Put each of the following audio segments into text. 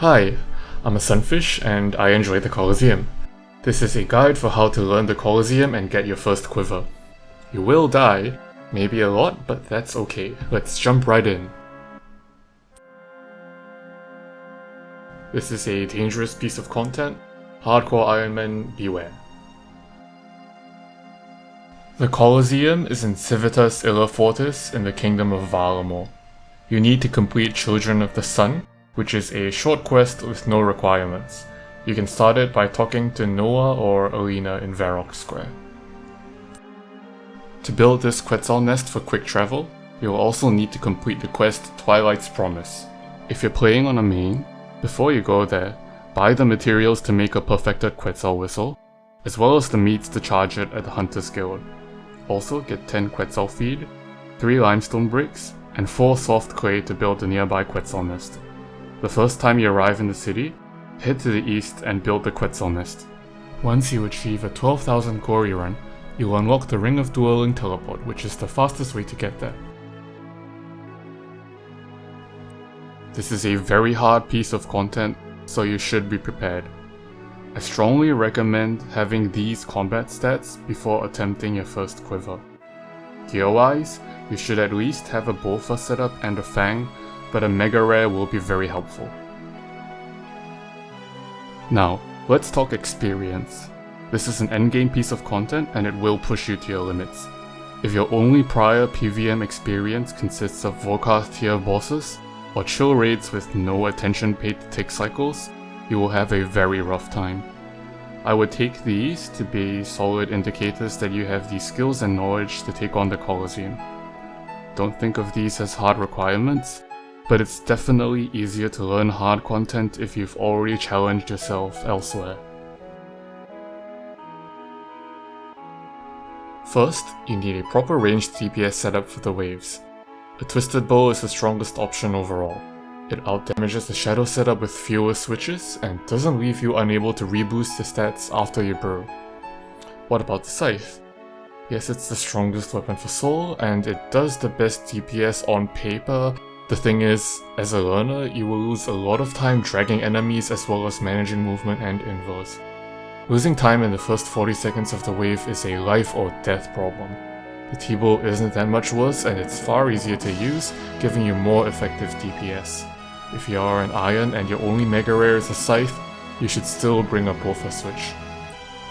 Hi, I'm a sunfish and I enjoy the Colosseum. This is a guide for how to learn the Colosseum and get your first quiver. You will die, maybe a lot, but that's okay. Let's jump right in. This is a dangerous piece of content. Hardcore Ironmen, beware. The Colosseum is in Civitas Illa Fortis in the Kingdom of Balamb. You need to complete Children of the Sun, which is a short quest with no requirements. You can start it by talking to Noah or Alina in Varrock Square. To build this Quetzal nest for quick travel, you will also need to complete the quest Twilight's Promise. If you're playing on a main, before you go there, buy the materials to make a perfected Quetzal whistle, as well as the meats to charge it at the Hunter's Guild. Also get 10 Quetzal feed, 3 limestone bricks, and 4 soft clay to build the nearby Quetzal nest. The first time you arrive in the city, head to the east and build the Quetzal nest. Once you achieve a 12,000 glory run, you'll unlock the Ring of Dueling teleport, which is the fastest way to get there. This is a very hard piece of content, so you should be prepared. I strongly recommend having these combat stats before attempting your first quiver. Gear-wise, you should at least have a Bolfa setup and a Fang, but a Mega Rare will be very helpful. Now, let's talk experience. This is an endgame piece of content and it will push you to your limits. If your only prior PVM experience consists of Volkarth tier bosses, or chill raids with no attention paid to tick cycles, you will have a very rough time. I would take these to be solid indicators that you have the skills and knowledge to take on the Colosseum. Don't think of these as hard requirements, but it's definitely easier to learn hard content if you've already challenged yourself elsewhere. First, you need a proper ranged DPS setup for the waves. A Twisted Bow is the strongest option overall. It outdamages the Shadow setup with fewer switches and doesn't leave you unable to reboost your stats after you burrow. What about the Scythe? Yes, it's the strongest weapon for Soul and it does the best DPS on paper. The thing is, as a learner, you will lose a lot of time dragging enemies as well as managing movement and invos. Losing time in the first 40 seconds of the wave is a life or death problem. The T-Bow isn't that much worse and it's far easier to use, giving you more effective DPS. If you are an Iron and your only Mega Rare is a Scythe, you should still bring a Bolfa switch.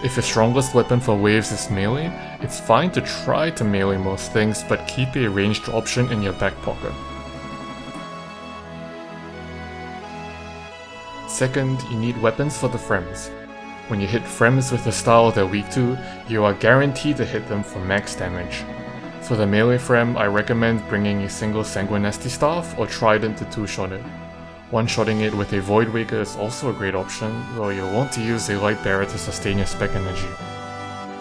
If your strongest weapon for waves is melee, it's fine to try to melee most things, but keep a ranged option in your back pocket. Second, you need weapons for the Frems. When you hit Frems with a style they're weak to, you are guaranteed to hit them for max damage. For the melee Frem, I recommend bringing a single Sanguinesti staff or Trident to two-shot it. One-shotting it with a Void Waker is also a great option, though you'll want to use a Light Bearer to sustain your spec energy.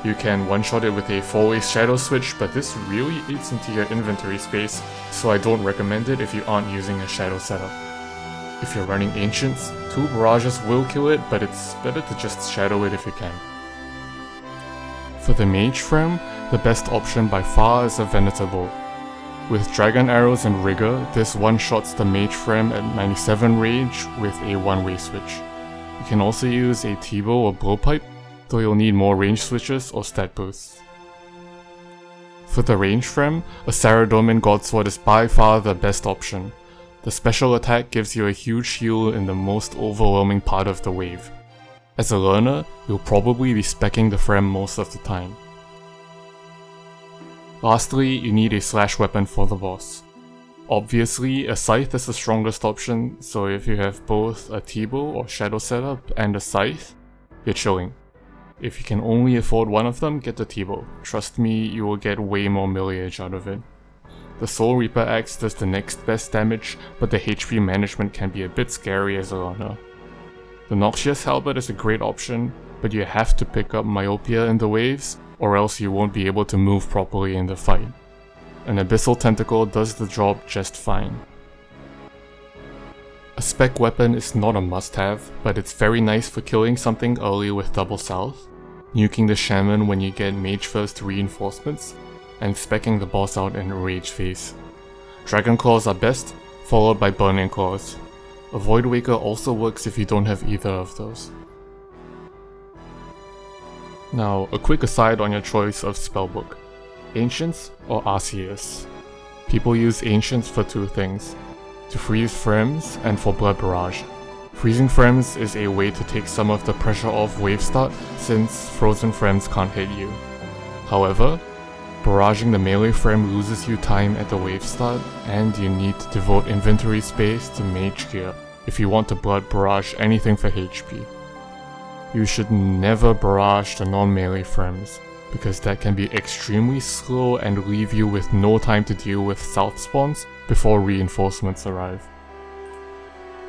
You can one-shot it with a 4-way Shadow switch, but this really eats into your inventory space, so I don't recommend it if you aren't using a Shadow setup. If you're running Ancients, 2 Barrages will kill it, but it's better to just Shadow it if you can. For the Mage Frem, the best option by far is a Venator Bow. With Dragon Arrows and Rigor, this one-shots the Mage Frem at 97 rage with a one-way switch. You can also use a T-Bow or Blowpipe, though you'll need more range switches or stat boosts. For the range Frem, a Saradomin Godsword is by far the best option. The special attack gives you a huge heal in the most overwhelming part of the wave. As a learner, you'll probably be speccing the Frem most of the time. Lastly, you need a slash weapon for the boss. Obviously, a Scythe is the strongest option, so if you have both a T-Bow or Shadow setup and a Scythe, you're chilling. If you can only afford one of them, get the T-Bow. Trust me, you will get way more millage out of it. The Soul Reaper Axe does the next best damage, but the HP management can be a bit scary as a learner. The Noxious Halberd is a great option, but you have to pick up Myopia in the waves, or else you won't be able to move properly in the fight. An Abyssal Tentacle does the job just fine. A spec weapon is not a must-have, but it's very nice for killing something early with Double South, nuking the Shaman when you get Mage First reinforcements, and speccing the boss out in Rage phase. Dragon Claws are best, followed by Burning Claws. A Void Waker also works if you don't have either of those. Now, a quick aside on your choice of spellbook. Ancients or Arceus? People use Ancients for two things: to freeze frames and for Blood Barrage. Freezing frames is a way to take some of the pressure off wave start since frozen frames can't hit you. However, barraging the melee frame loses you time at the wave start, and you need to devote inventory space to mage gear if you want to blood barrage anything for HP. You should never barrage the non-melee frames, because that can be extremely slow and leave you with no time to deal with south spawns before reinforcements arrive.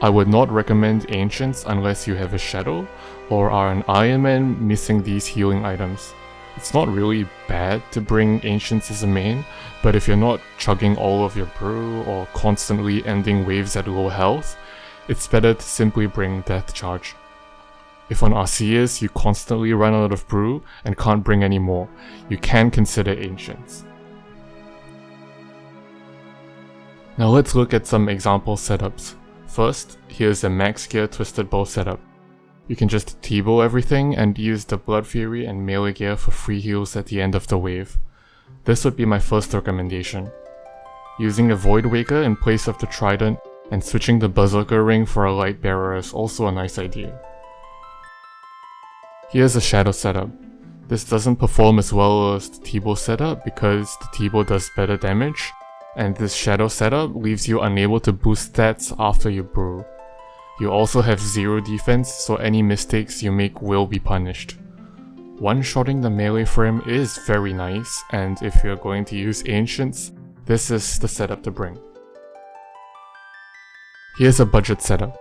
I would not recommend Ancients unless you have a Shadow or are an Iron Man missing these healing items. It's not really bad to bring Ancients as a main, but if you're not chugging all of your brew or constantly ending waves at low health, it's better to simply bring Death Charge. If on Arceus you constantly run out of brew and can't bring any more, you can consider Ancients. Now let's look at some example setups. First, here's a max gear Twisted Bow setup. You can just T-bow everything and use the Blood Fury and melee gear for free heals at the end of the wave. This would be my first recommendation. Using a Void Waker in place of the Trident and switching the Berserker Ring for a Light Bearer is also a nice idea. Here's a Shadow setup. This doesn't perform as well as the T-bow setup because the T-bow does better damage, and this Shadow setup leaves you unable to boost stats after you brew. You also have 0 defense, so any mistakes you make will be punished. One-shotting the melee frame is very nice, and if you're going to use Ancients, this is the setup to bring. Here's a budget setup.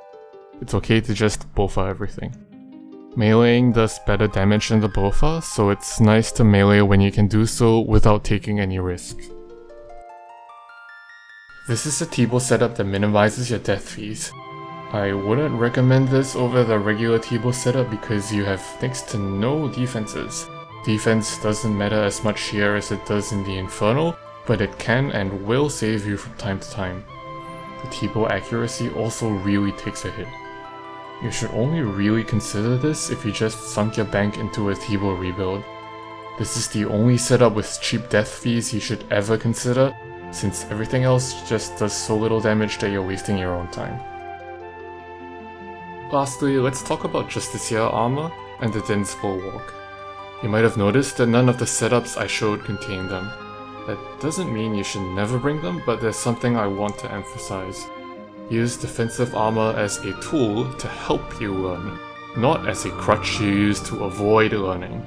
It's okay to just Bofa everything. Meleeing does better damage than the Bofa, so it's nice to melee when you can do so without taking any risks. This is a T-bow setup that minimizes your death fees. I wouldn't recommend this over the regular T-bow setup because you have next to no defenses. Defense doesn't matter as much here as it does in the Infernal, but it can and will save you from time to time. The T-bow accuracy also really takes a hit. You should only really consider this if you just sunk your bank into a T-bow rebuild. This is the only setup with cheap death fees you should ever consider, since everything else just does so little damage that you're wasting your own time. Lastly, let's talk about Justiciar armor and the Dense Bulwark. You might have noticed that none of the setups I showed contain them. That doesn't mean you should never bring them, but there's something I want to emphasize. Use defensive armor as a tool to help you learn, not as a crutch you use to avoid learning.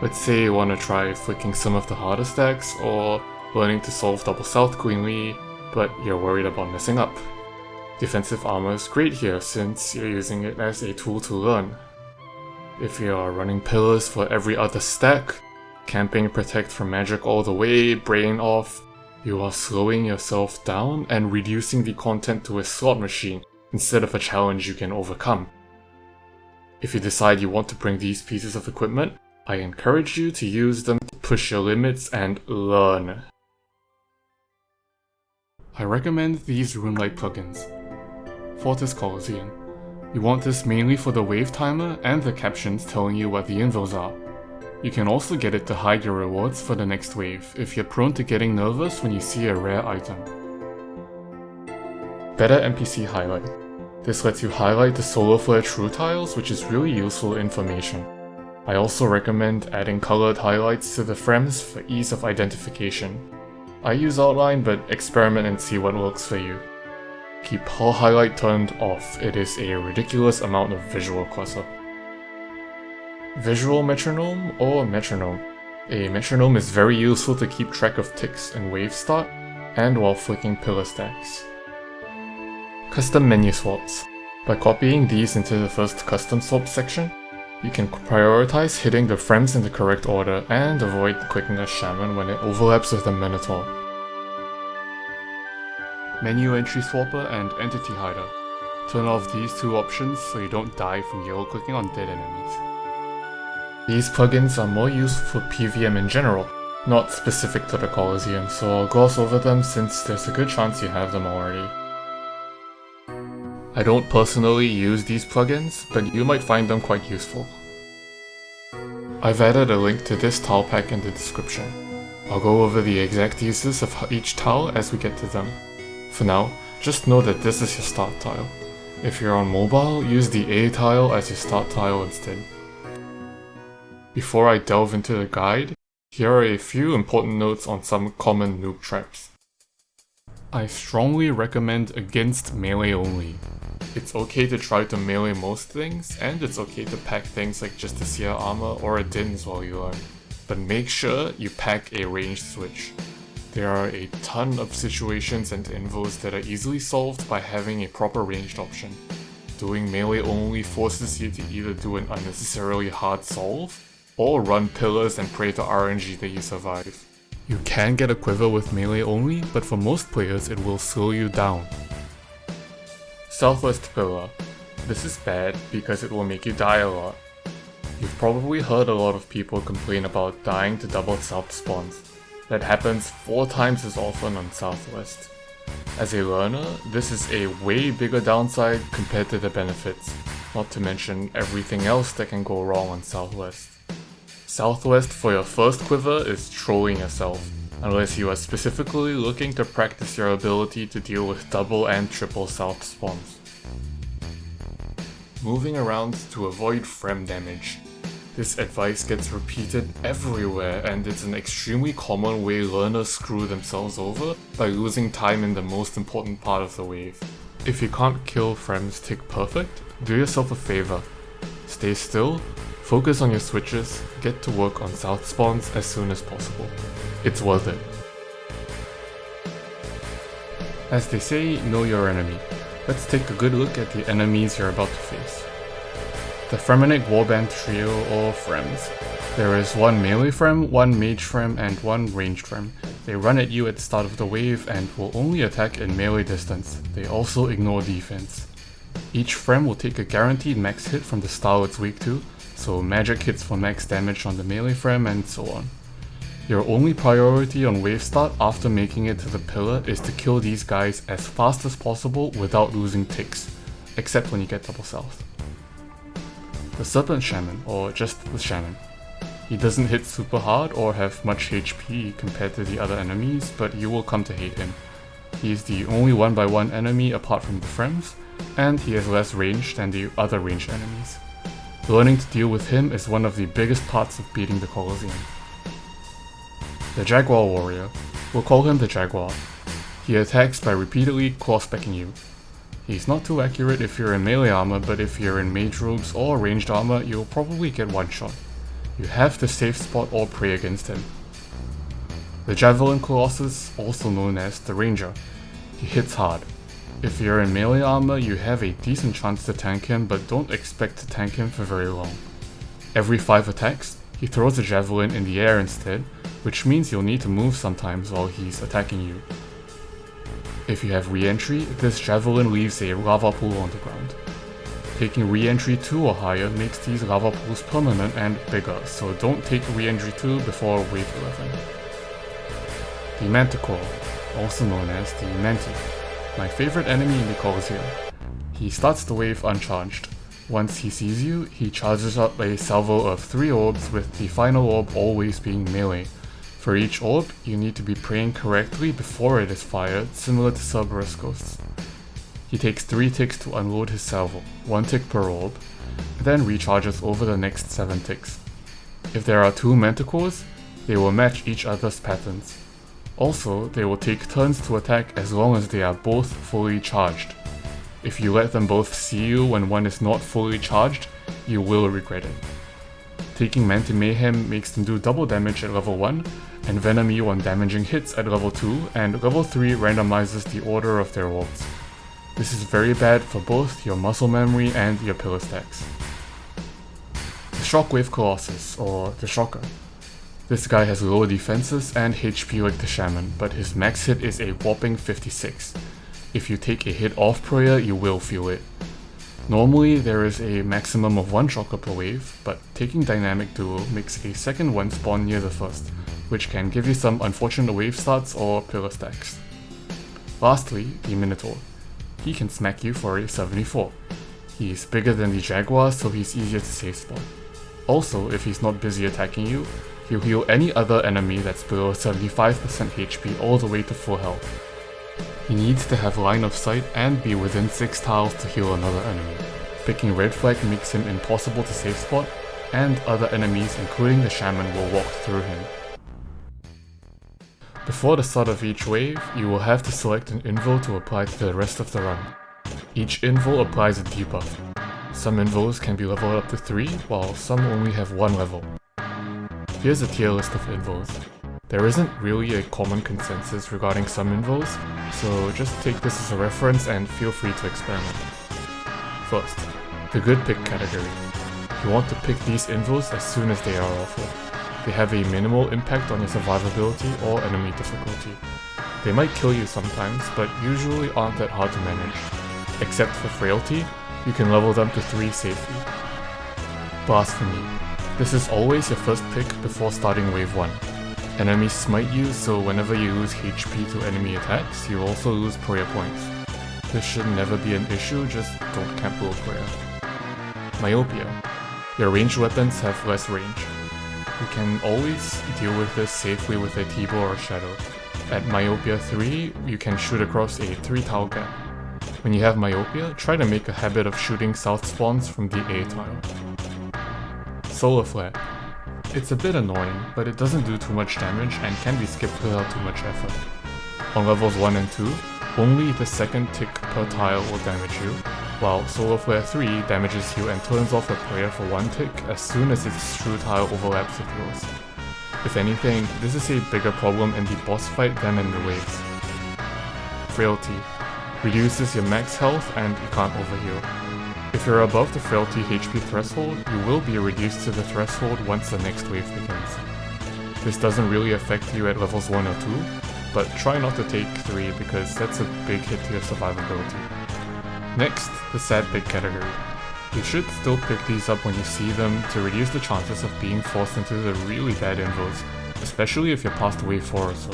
Let's say you want to try flicking some of the harder stacks, or learning to solve double south cleanly, but you're worried about messing up. Defensive armor is great here since you're using it as a tool to learn. If you are running pillars for every other stack, camping protect from magic all the way, brain off, you are slowing yourself down and reducing the content to a slot machine instead of a challenge you can overcome. If you decide you want to bring these pieces of equipment, I encourage you to use them to push your limits and learn. I recommend these RuneLite plugins. Fortis Colosseum. You want this mainly for the wave timer and the captions telling you what the invos are. You can also get it to hide your rewards for the next wave if you're prone to getting nervous when you see a rare item. Better NPC Highlight. This lets you highlight the Solar Flare True tiles, which is really useful information. I also recommend adding colored highlights to the frames for ease of identification. I use Outline, but experiment and see what works for you. Keep Hull Highlight turned off, it is a ridiculous amount of visual clutter. Visual Metronome or Metronome. A metronome is very useful to keep track of ticks and wave start, and while flicking pillar stacks. Custom Menu Swaps. By copying these into the first custom swap section, you can prioritize hitting the frames in the correct order and avoid clicking a Shaman when it overlaps with a Minotaur. Menu Entry Swapper and Entity Hider. Turn off these two options so you don't die from yellow clicking on dead enemies. These plugins are more useful for PVM in general, not specific to the Colosseum, so I'll gloss over them since there's a good chance you have them already. I don't personally use these plugins, but you might find them quite useful. I've added a link to this tile pack in the description. I'll go over the exact uses of each tile as we get to them. For now, just know that this is your start tile. If you're on mobile, use the A tile as your start tile instead. Before I delve into the guide, here are a few important notes on some common noob traps. I strongly recommend against melee only. It's okay to try to melee most things, and it's okay to pack things like Justiciar armor or a Dins while you learn. But make sure you pack a ranged switch. There are a ton of situations and invos that are easily solved by having a proper ranged option. Doing melee only forces you to either do an unnecessarily hard solve, or run pillars and pray to RNG that you survive. You can get a Quiver with melee only, but for most players it will slow you down. Southwest Pillar. This is bad because it will make you die a lot. You've probably heard a lot of people complain about dying to double south spawns. That happens 4 times as often on Southwest. As a learner, this is a way bigger downside compared to the benefits, not to mention everything else that can go wrong on Southwest. Southwest for your first Quiver is trolling yourself, unless you are specifically looking to practice your ability to deal with double and triple south spawns. Moving around to avoid frem damage. This advice gets repeated everywhere, and it's an extremely common way learners screw themselves over by losing time in the most important part of the wave. If you can't kill frems tick perfect, do yourself a favor. Stay still, focus on your switches, get to work on south spawns as soon as possible. It's worth it. As they say, know your enemy. Let's take a good look at the enemies you're about to face. The Fremennik Warband Trio, or Frems. There is one melee Frem, one mage Frem, and one ranged Frem. They run at you at the start of the wave and will only attack in melee distance. They also ignore defense. Each Frem will take a guaranteed max hit from the style it's weak to, so magic hits for max damage on the melee Frem and so on. Your only priority on wave start after making it to the pillar is to kill these guys as fast as possible without losing ticks, except when you get double south. The Serpent Shaman, or just the Shaman. He doesn't hit super hard or have much HP compared to the other enemies, but you will come to hate him. He is the only 1x1 enemy apart from the Frems, and he has less range than the other ranged enemies. Learning to deal with him is one of the biggest parts of beating the Colosseum. The Jaguar Warrior. We'll call him the Jaguar. He attacks by repeatedly claw-specking you. He's not too accurate if you're in melee armor, but if you're in mage robes or ranged armor, you'll probably get one shot. You have to safe spot or pray against him. The Javelin Colossus, also known as the Ranger. He hits hard. If you're in melee armor, you have a decent chance to tank him, but don't expect to tank him for very long. Every 5 attacks, he throws a javelin in the air instead, which means you'll need to move sometimes while he's attacking you. If you have re-entry, this javelin leaves a lava pool on the ground. Taking re-entry 2 or higher makes these lava pools permanent and bigger, so don't take re-entry 2 before wave 11. The Manticore, also known as the Manti, my favorite enemy in the Colosseum. He starts the wave uncharged. Once he sees you, he charges up a salvo of 3 orbs, with the final orb always being melee. For each orb, you need to be praying correctly before it is fired, similar to Cerberus Ghosts. He takes 3 ticks to unload his salvo, 1 tick per orb, then recharges over the next 7 ticks. If there are 2 Manticores, they will match each other's patterns. Also, they will take turns to attack as long as they are both fully charged. If you let them both see you when one is not fully charged, you will regret it. Taking Manti Mayhem makes them do double damage at level 1, and venom you on damaging hits at level 2, and level 3 randomizes the order of their orbs. This is very bad for both your muscle memory and your pillar stacks. The Shockwave Colossus, or the Shocker. This guy has lower defenses and HP like the Shaman, but his max hit is a whopping 56. If you take a hit off prayer, you will feel it. Normally there is a maximum of 1 Shocker per wave, but taking Dynamic Duo makes a second one spawn near the first, which can give you some unfortunate wave starts or pillar stacks. Lastly, the Minotaur. he can smack you for a 74. He's bigger than the Jaguar, so he's easier to safe spot. Also, if he's not busy attacking you, he'll heal any other enemy that's below 75% HP all the way to full health. He needs to have line of sight and be within 6 tiles to heal another enemy. Picking red flag makes him impossible to safe spot, and other enemies including the Shaman will walk through him. Before the start of each wave, you will have to select an Invo to apply to the rest of the run. Each Invo applies a debuff. Some Invos can be leveled up to 3, while some only have 1 level. Here's a tier list of Invos. There isn't really a common consensus regarding some Invos, so just take this as a reference and feel free to experiment. First, the good pick category. You want to pick these Invos as soon as they are offered. They have a minimal impact on your survivability or enemy difficulty. They might kill you sometimes, but usually aren't that hard to manage. Except for frailty, you can level them to 3 safely. Blasphemy. This is always your first pick before starting wave 1. Enemies smite you, so whenever you lose HP to enemy attacks, you also lose prayer points. This should never be an issue, just don't camp below prayer. Myopia. Your ranged weapons have less range. You can always deal with this safely with a T-bow or Shadow. At Myopia 3, you can shoot across a 3-tile gap. When you have Myopia, try to make a habit of shooting south spawns from the A tile. Solar Flare. It's a bit annoying, but it doesn't do too much damage and can be skipped without too much effort. On levels 1 and 2, only the second tick per tile will damage you, while Solar Flare 3 damages you and turns off your prayer for 1 tick as soon as its true tile overlaps with yours. If anything, this is a bigger problem in the boss fight than in the waves. Frailty. Reduces your max health and you can't overheal. If you're above the Frailty HP threshold, you will be reduced to the threshold once the next wave begins. This doesn't really affect you at levels 1 or 2, but try not to take 3 because that's a big hit to your survivability. Next, the sad pick category. You should still pick these up when you see them to reduce the chances of being forced into the really bad invos, especially if you're past wave 4 or so,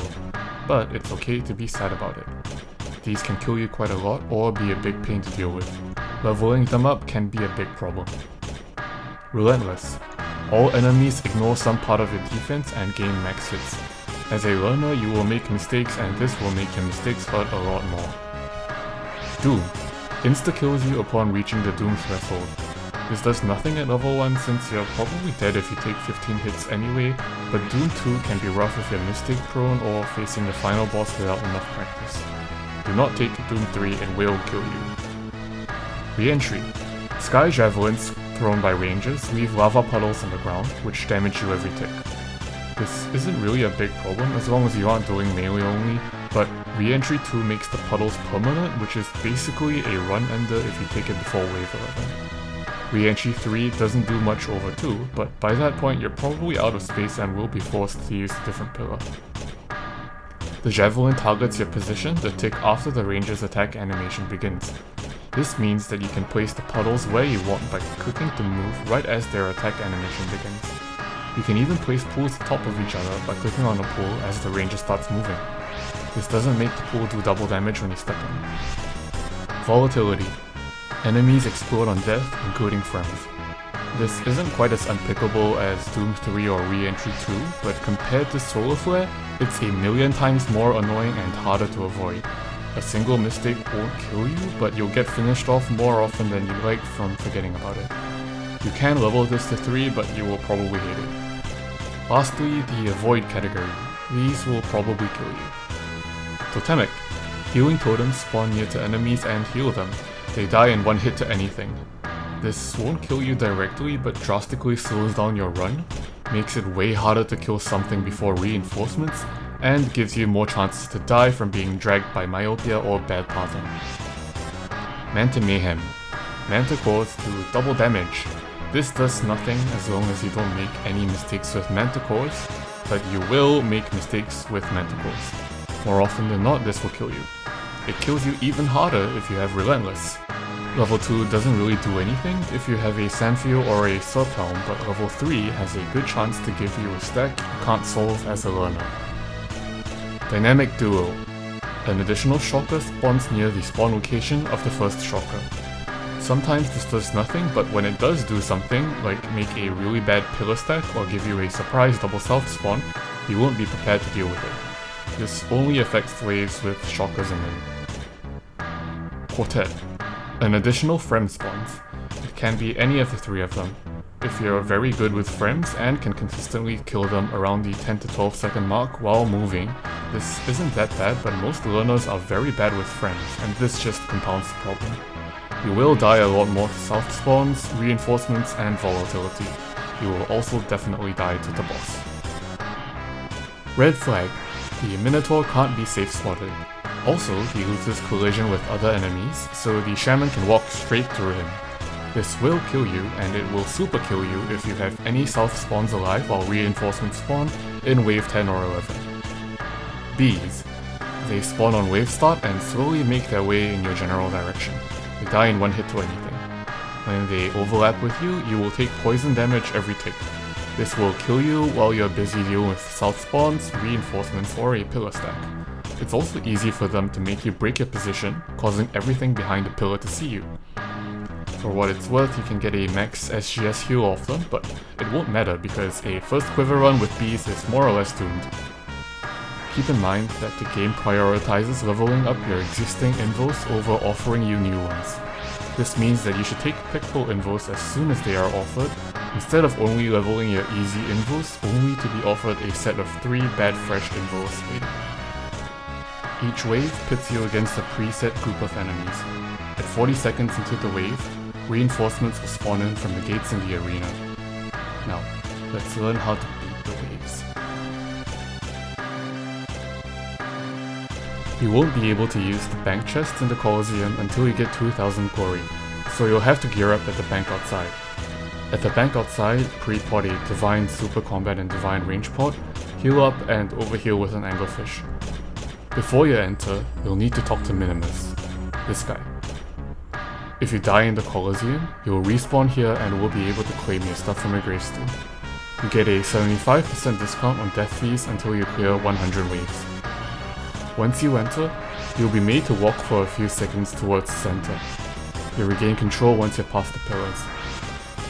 but it's okay to be sad about it. These can kill you quite a lot or be a big pain to deal with. Leveling them up can be a big problem. Relentless. All enemies ignore some part of your defense and gain max hits. As a learner, you will make mistakes and this will make your mistakes hurt a lot more. Doom. Insta-kills you upon reaching the Doom threshold. This does nothing at level 1 since you're probably dead if you take 15 hits anyway, but Doom 2 can be rough if you're mistake prone or facing the final boss without enough practice. Do not take Doom 3, it will kill you. Re-entry. Sky javelins thrown by rangers leave lava puddles on the ground, which damage you every tick. This isn't really a big problem as long as you aren't doing melee only, but Re-entry 2 makes the puddles permanent, which is basically a run ender if you take it before wave 11. Re-entry 3 doesn't do much over 2, but by that point you're probably out of space and will be forced to use a different pillar. The javelin targets your position the tick after the ranger's attack animation begins. This means that you can place the puddles where you want by clicking to move right as their attack animation begins. You can even place pools on top of each other by clicking on a pool as the ranger starts moving. This doesn't make the pool do double damage when you step in. Volatility. Enemies explode on death, including friends. This isn't quite as unpickable as Doom 3 or Re-entry 2, but compared to Solar Flare, it's a million times more annoying and harder to avoid. A single mistake won't kill you, but you'll get finished off more often than you like from forgetting about it. You can level this to 3, but you will probably hate it. Lastly, the Avoid category. These will probably kill you. Totemic. Healing totems spawn near to enemies and heal them. They die in 1 hit to anything. This won't kill you directly, but drastically slows down your run, makes it way harder to kill something before reinforcements, and gives you more chances to die from being dragged by myopia or bad pathing. Manta Mayhem. Manta cores do double damage. This does nothing as long as you don't make any mistakes with Manta cores, but you will make mistakes with Manta cores. More often than not, this will kill you. It kills you even harder if you have Relentless. Level 2 doesn't really do anything if you have a Sanfio or a Surf Helm, but level 3 has a good chance to give you a stack you can't solve as a learner. Dynamic Duo. An additional shocker spawns near the spawn location of the first shocker. Sometimes this does nothing, but when it does do something, like make a really bad pillar stack or give you a surprise double south spawn, you won't be prepared to deal with it. This only affects waves with shockers in them. Quartet. An additional frem spawns. It can be any of the three of them. If you're very good with frames and can consistently kill them around the 10 to 12 second mark while moving, this isn't that bad, but most learners are very bad with frames, and this just compounds the problem. You will die a lot more to south spawns, reinforcements, and volatility. You will also definitely die to the boss. Red flag. The Minotaur can't be safe spotted. Also, he loses collision with other enemies, so the Shaman can walk straight through him. This will kill you, and it will super kill you if you have any south spawns alive while reinforcements spawn in wave 10 or 11. Bees. They spawn on wave start and slowly make their way in your general direction. They die in one hit to anything. When they overlap with you, you will take poison damage every tick. This will kill you while you're busy dealing with south spawns, reinforcements, or a pillar stack. It's also easy for them to make you break your position, causing everything behind the pillar to see you. For what it's worth, you can get a max SGS heal off them, but it won't matter because a first Quiver run with bees is more or less doomed. Keep in mind that the game prioritizes leveling up your existing Invos over offering you new ones. This means that you should take pickable Invos as soon as they are offered, instead of only leveling your easy Invos only to be offered a set of 3 bad fresh Invos later. Each wave pits you against a preset group of enemies. At 40 seconds into the wave, reinforcements will spawn in from the gates in the arena. Now, let's learn how to beat the waves. You won't be able to use the bank chest in the Colosseum until you get 2000 glory, so you'll have to gear up at the bank outside. At the bank outside, pre-pot a Divine Super Combat and Divine Range pot, heal up and overheal with an Anglerfish. Before you enter, you'll need to talk to Minimus, this guy. If you die in the Colosseum, you'll respawn here and will be able to claim your stuff from your gravestone. You get a 75% discount on death fees until you clear 100 waves. Once you enter, you'll be made to walk for a few seconds towards the center. You regain control once you're past the pillars.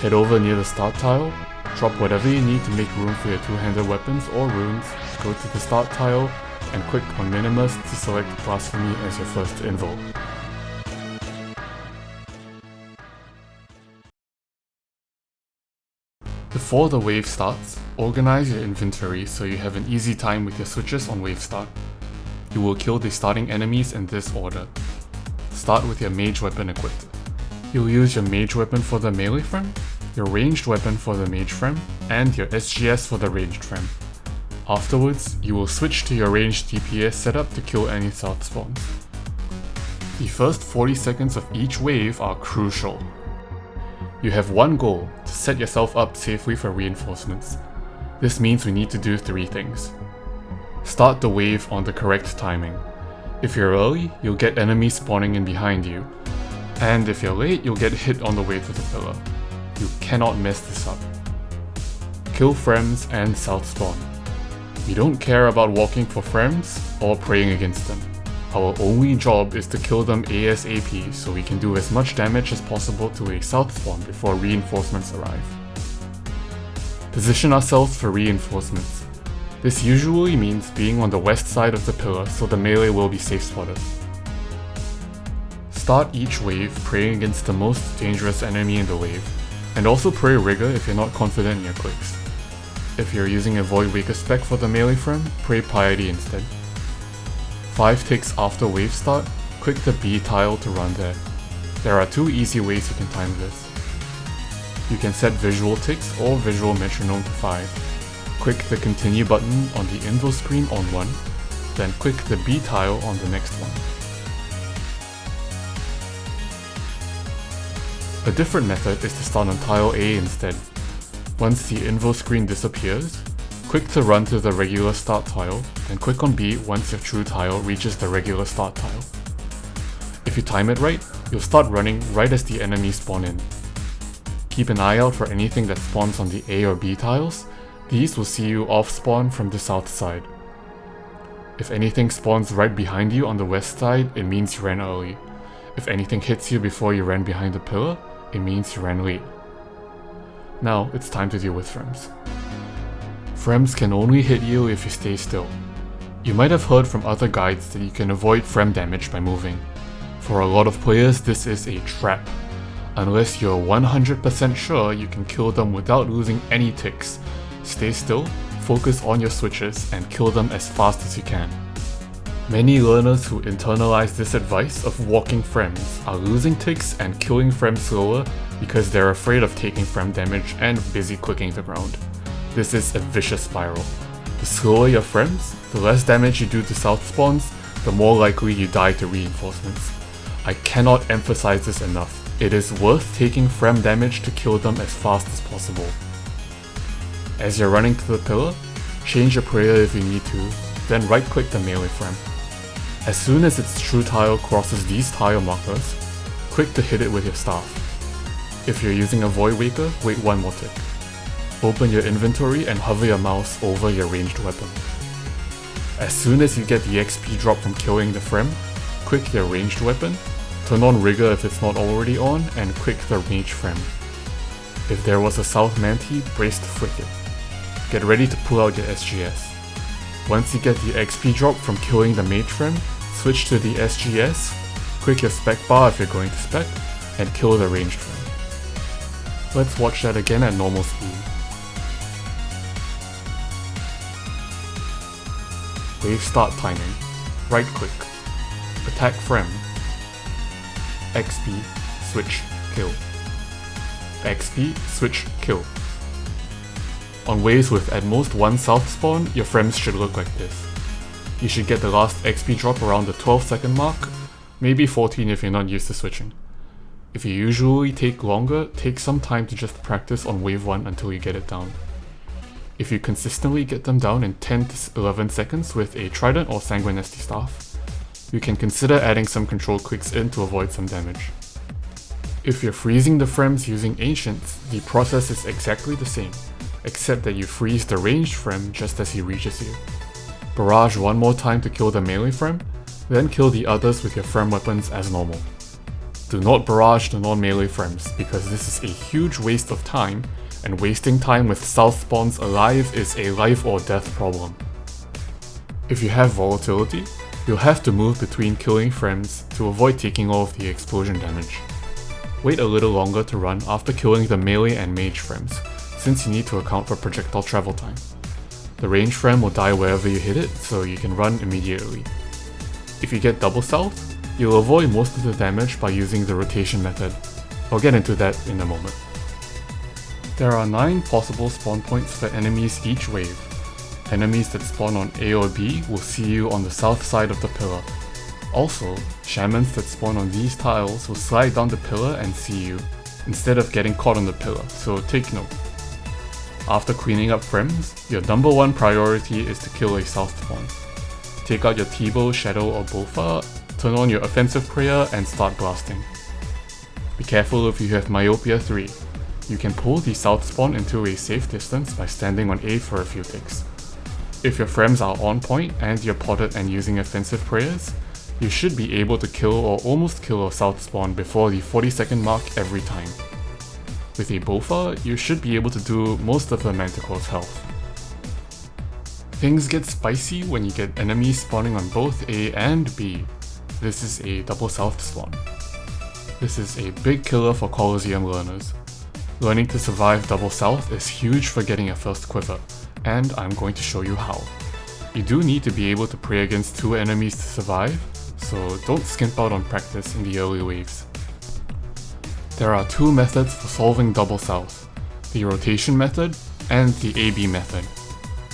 Head over near the start tile, drop whatever you need to make room for your two-handed weapons or runes, go to the start tile, and click on Minimus to select Blasphemy as your first invo. Before the wave starts, organize your inventory so you have an easy time with your switches on wave start. You will kill the starting enemies in this order. Start with your mage weapon equipped. You'll use your mage weapon for the melee frame, your ranged weapon for the mage frame, and your SGS for the ranged frame. Afterwards, you will switch to your ranged DPS setup to kill any south spawns. The first 40 seconds of each wave are crucial. You have one goal, to set yourself up safely for reinforcements. This means we need to do 3 things. Start the wave on the correct timing. If you're early, you'll get enemies spawning in behind you. And if you're late, you'll get hit on the way to the pillar. You cannot mess this up. Kill frames and south spawn. We don't care about walking for frames or praying against them. Our only job is to kill them ASAP so we can do as much damage as possible to a south spawn before reinforcements arrive. Position ourselves for reinforcements. This usually means being on the west side of the pillar so the melee will be safe spotted. Start each wave praying against the most dangerous enemy in the wave, and also pray Rigor if you're not confident in your clicks. If you're using a Void Waker spec for the melee frame, pray Piety instead. 5 ticks after wave start, click the B tile to run there. There are 2 easy ways you can time this. You can set visual ticks or visual metronome to 5. Click the continue button on the info screen on one, then click the B tile on the next one. A different method is to start on tile A instead. Once the info screen disappears, click to run to the regular start tile, and click on B once your true tile reaches the regular start tile. If you time it right, you'll start running right as the enemies spawn in. Keep an eye out for anything that spawns on the A or B tiles. These will see you off spawn from the south side. If anything spawns right behind you on the west side, it means you ran early. If anything hits you before you ran behind the pillar, it means you ran late. Now, it's time to deal with Frems. Frems can only hit you if you stay still. You might have heard from other guides that you can avoid Frem damage by moving. For a lot of players, this is a trap. Unless you're 100% sure you can kill them without losing any ticks, stay still, focus on your switches, and kill them as fast as you can. Many learners who internalize this advice of walking Frems are losing ticks and killing Frems slower because they're afraid of taking Frem damage and busy clicking the ground. This is a vicious spiral. The slower your Frems, the less damage you do to south spawns, the more likely you die to reinforcements. I cannot emphasize this enough. It is worth taking Frem damage to kill them as fast as possible. As you're running to the pillar, change your prayer if you need to, then right click the melee Frem. As soon as its true tile crosses these tile markers, click to hit it with your staff. If you're using a Void Waker, wait one more tick. Open your inventory and hover your mouse over your ranged weapon. As soon as you get the XP drop from killing the Frem, click your ranged weapon, turn on Rigor if it's not already on, and click the Mage Frem. If there was a South Manti, brace to flick it. Get ready to pull out your SGS. Once you get the XP drop from killing the Mage Frem, switch to the SGS, click your spec bar if you're going to spec, and kill the ranged Frem. Let's watch that again at normal speed. Wave start timing. Right click. Attack Frem. XP, switch, kill. XP, switch, kill. On waves with at most one south spawn, your Frems should look like this. You should get the last XP drop around the 12-second mark, maybe 14 if you're not used to switching. If you usually take longer, take some time to just practice on wave 1 until you get it down. If you consistently get them down in 10 to 11 seconds with a Trident or Sanguinesti staff, you can consider adding some control clicks in to avoid some damage. If you're freezing the Frems using Ancients, the process is exactly the same, except that you freeze the ranged Frem just as he reaches you. Barrage one more time to kill the melee Frem, then kill the others with your Frem weapons as normal. Do not barrage the non-melee Frems, because this is a huge waste of time, and wasting time with south spawns alive is a life or death problem. If you have volatility, you'll have to move between killing Frems to avoid taking all of the explosion damage. Wait a little longer to run after killing the melee and mage Frems, since you need to account for projectile travel time. The ranged Frem will die wherever you hit it, so you can run immediately. If you get double south, you'll avoid most of the damage by using the rotation method. I'll get into that in a moment. There are 9 possible spawn points for enemies each wave. Enemies that spawn on A or B will see you on the south side of the pillar. Also, shamans that spawn on these tiles will slide down the pillar and see you, instead of getting caught on the pillar, so take note. After cleaning up Frems, your number 1 priority is to kill a south spawn. Take out your T-bow, Shadow or Bofa, turn on your offensive prayer and start blasting. Be careful if you have Myopia 3. You can pull the south spawn into a safe distance by standing on A for a few ticks. If your Frems are on point and you're potted and using offensive prayers, you should be able to kill or almost kill a south spawn before the 40-second mark every time. With a Bofa, you should be able to do most of the Manticore's health. Things get spicy when you get enemies spawning on both A and B. This is a double south spawn. This is a big killer for Colosseum learners. Learning to survive double south is huge for getting your first Quiver, and I'm going to show you how. You do need to be able to pray against 2 enemies to survive, so don't skimp out on practice in the early waves. There are 2 methods for solving double south, the rotation method and the AB method.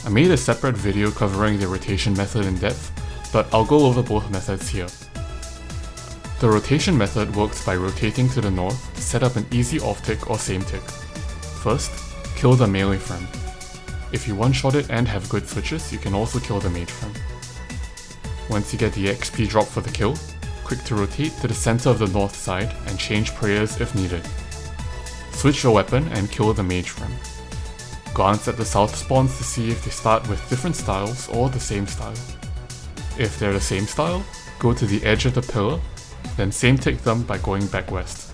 I made a separate video covering the rotation method in depth, but I'll go over both methods here. The rotation method works by rotating to the north to set up an easy off tick or same tick. First, kill the melee Frem. If you one-shot it and have good switches, you can also kill the mage Frem. Once you get the XP drop for the kill, click to rotate to the center of the north side and change prayers if needed. Switch your weapon and kill the mage Frem. Glance at the south spawns to see if they start with different styles or the same style. If they're the same style, go to the edge of the pillar, then same tick them by going back west.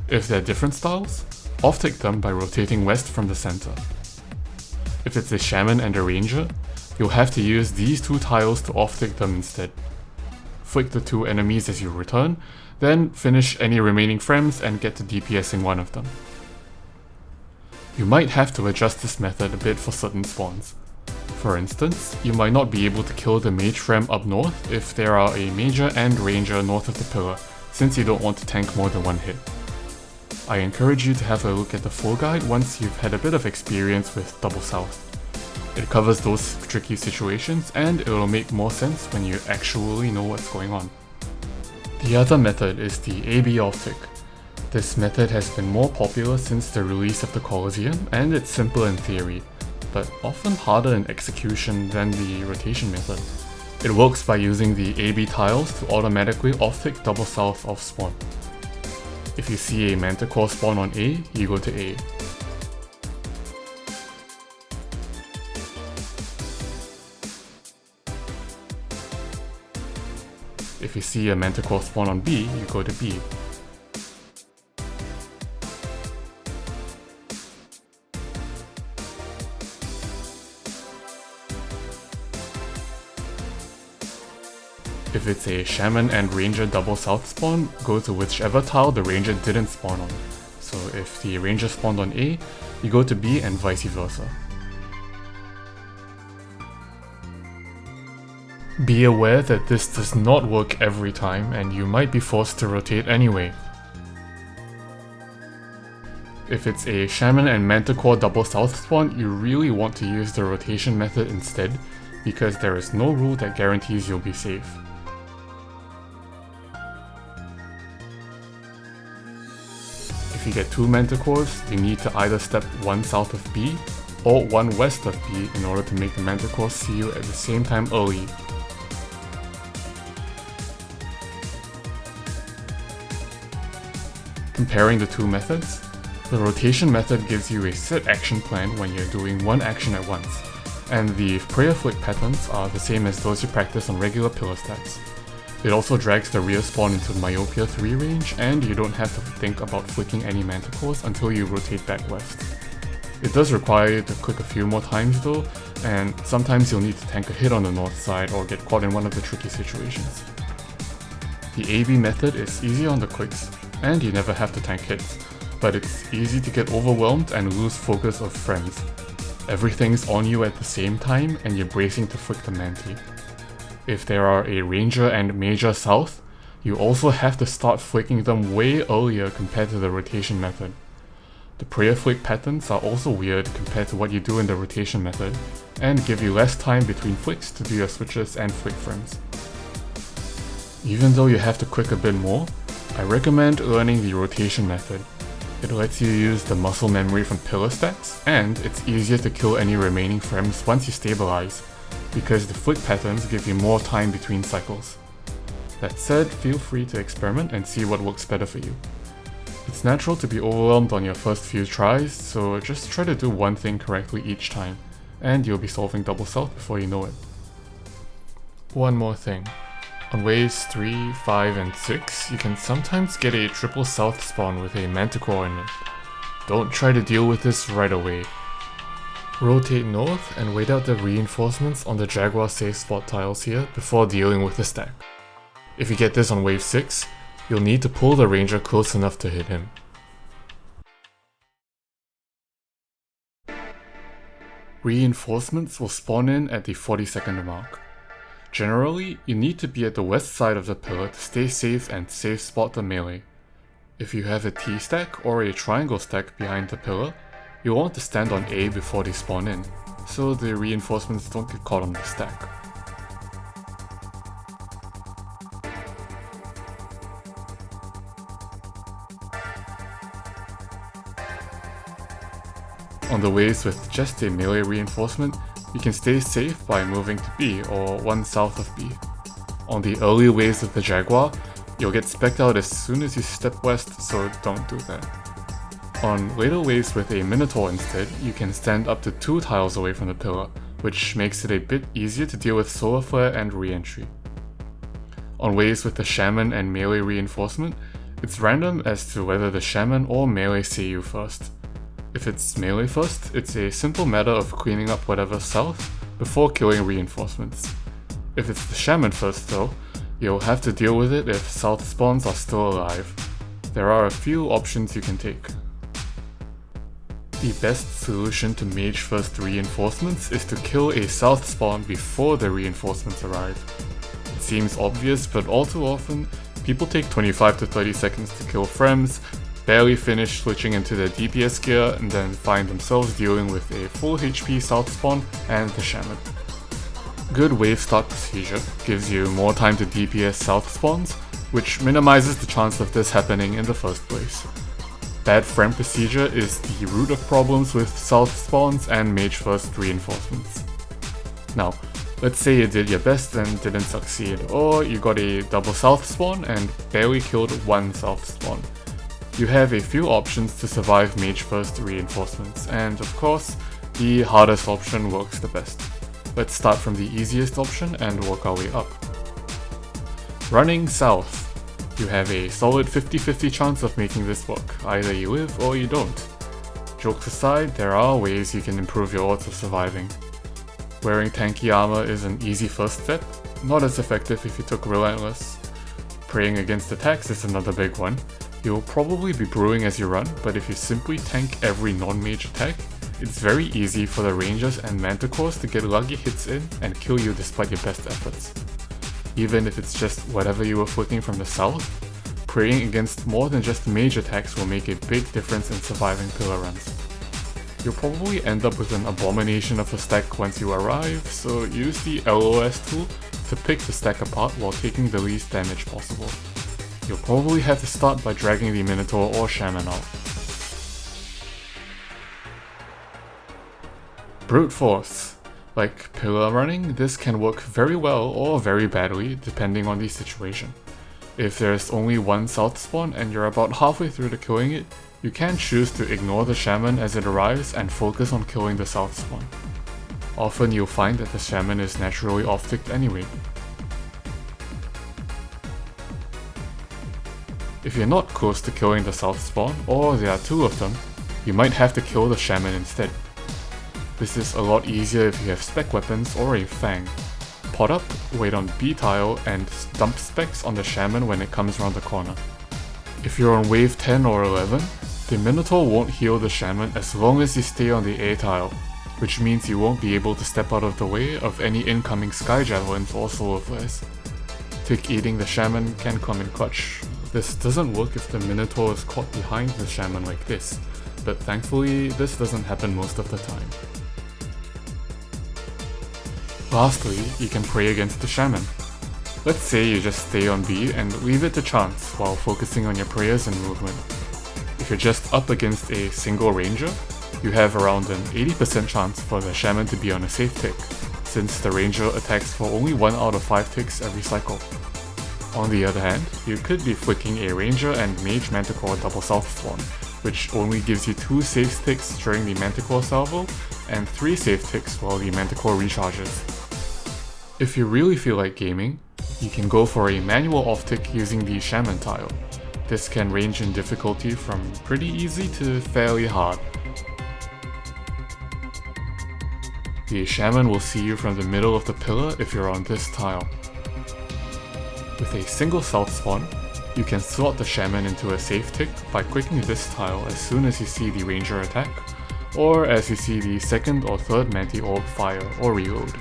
If they're different styles, off tick them by rotating west from the center. If it's a shaman and a ranger, you'll have to use these two tiles to off tick them instead. Flick the two enemies as you return, then finish any remaining frames and get to DPSing one of them. You might have to adjust this method a bit for certain spawns. For instance, you might not be able to kill the mage frame up north if there are a major and ranger north of the pillar, since you don't want to tank more than one hit. I encourage you to have a look at the full guide once you've had a bit of experience with double south. It covers those tricky situations and it will make more sense when you actually know what's going on. The other method is the AB off-tick. This method has been more popular since the release of the Colosseum and it's simple in theory, but often harder in execution than the rotation method. It works by using the AB tiles to automatically off-tick double south off spawn. If you see a Manticore spawn on A, you go to A. If you see a Manticore spawn on B, you go to B. If it's a shaman and ranger double south spawn, go to whichever tile the ranger didn't spawn on. So if the ranger spawned on A, you go to B and vice versa. Be aware that this does not work every time and you might be forced to rotate anyway. If it's a shaman and manticore double south spawn, you really want to use the rotation method instead, because there is no rule that guarantees you'll be safe. If you get two manticores, you need to either step one south of B or one west of B in order to make the manticore see you at the same time early. Comparing the two methods, the rotation method gives you a set action plan when you're doing one action at once, and the prayer flick patterns are the same as those you practice on regular pillar stacks. It also drags the rear spawn into Myopia 3 range, and you don't have to think about flicking any manticores until you rotate back west. It does require you to click a few more times though, and sometimes you'll need to tank a hit on the north side or get caught in one of the tricky situations. The AB method is easy on the clicks, and you never have to tank hits, but it's easy to get overwhelmed and lose focus of friends. Everything's on you at the same time and you're bracing to flick the manti. If there are a ranger and major south, you also have to start flicking them way earlier compared to the rotation method. The prayer flick patterns are also weird compared to what you do in the rotation method, and give you less time between flicks to do your switches and flick frames. Even though you have to click a bit more, I recommend learning the rotation method. It lets you use the muscle memory from pillar stacks, and it's easier to kill any remaining frames once you stabilize, because the flick patterns give you more time between cycles. That said, feel free to experiment and see what works better for you. It's natural to be overwhelmed on your first few tries, so just try to do one thing correctly each time, and you'll be solving double south before you know it. One more thing. On waves 3, 5, and 6, you can sometimes get a triple south spawn with a manticore in it. Don't try to deal with this right away. Rotate north and wait out the reinforcements on the Jaguar safe spot tiles here before dealing with the stack. If you get this on wave 6, you'll need to pull the ranger close enough to hit him. Reinforcements will spawn in at the 40-second mark. Generally, you need to be at the west side of the pillar to stay safe and safe spot the melee. If you have a T stack or a triangle stack behind the pillar, you'll want to stand on A before they spawn in, so the reinforcements don't get caught on the stack. On the waves with just a melee reinforcement, you can stay safe by moving to B or one south of B. On the early waves of the Jaguar, you'll get specced out as soon as you step west, so don't do that. On later waves with a Minotaur instead, you can stand up to 2 tiles away from the pillar, which makes it a bit easier to deal with solar flare and re-entry. On waves with the shaman and melee reinforcement, it's random as to whether the shaman or melee see you first. If it's melee first, it's a simple matter of cleaning up whatever's south before killing reinforcements. If it's the shaman first though, you'll have to deal with it if south spawns are still alive. There are a few options you can take. The best solution to mage first reinforcements is to kill a south spawn before the reinforcements arrive. It seems obvious, but all too often, people take 25 to 30 seconds to kill Frems, barely finish switching into their DPS gear, and then find themselves dealing with a full HP south spawn and the shaman. Good wave start procedure gives you more time to DPS south spawns, which minimizes the chance of this happening in the first place. Bad frame procedure is the root of problems with south spawns and mage first reinforcements. Now, let's say you did your best and didn't succeed, or you got a double south spawn and barely killed one south spawn. You have a few options to survive mage first reinforcements, and of course, the hardest option works the best. Let's start from the easiest option and work our way up. Running south. You have a solid 50-50 chance of making this work, either you live or you don't. Jokes aside, there are ways you can improve your odds of surviving. Wearing tanky armor is an easy first step, not as effective if you took Relentless. Praying against attacks is another big one. You'll probably be brewing as you run, but if you simply tank every non-mage attack, it's very easy for the rangers and manticores to get lucky hits in and kill you despite your best efforts. Even if it's just whatever you were flicking from the south, praying against more than just mage attacks will make a big difference in surviving pillar runs. You'll probably end up with an abomination of a stack once you arrive, so use the LOS tool to pick the stack apart while taking the least damage possible. You'll probably have to start by dragging the Minotaur or Shaman out. Brute Force. Like pillar running, this can work very well or very badly depending on the situation. If there's only one south spawn and you're about halfway through to killing it, you can choose to ignore the shaman as it arrives and focus on killing the south spawn. Often you'll find that the shaman is naturally off-ticked anyway. If you're not close to killing the south spawn, or there are two of them, you might have to kill the shaman instead. This is a lot easier if you have spec weapons or a fang. Pot up, wait on B tile, and dump specs on the shaman when it comes around the corner. If you're on wave 10 or 11, the Minotaur won't heal the shaman as long as you stay on the A tile, which means you won't be able to step out of the way of any incoming sky javelins or solar flares. Tick eating the shaman can come in clutch. This doesn't work if the Minotaur is caught behind the shaman like this, but thankfully this doesn't happen most of the time. Lastly, you can pray against the shaman. Let's say you just stay on B and leave it to chance while focusing on your prayers and movement. If you're just up against a single ranger, you have around an 80% chance for the shaman to be on a safe tick, since the ranger attacks for only 1 out of 5 ticks every cycle. On the other hand, you could be flicking a ranger and mage manticore double south spawn, which only gives you 2 safe ticks during the manticore salvo and 3 safe ticks while the manticore recharges. If you really feel like gaming, you can go for a manual off-tick using the shaman tile. This can range in difficulty from pretty easy to fairly hard. The shaman will see you from the middle of the pillar if you're on this tile. With a single south spawn, you can slot the shaman into a safe tick by clicking this tile as soon as you see the ranger attack, or as you see the second or third manti orb fire or reload.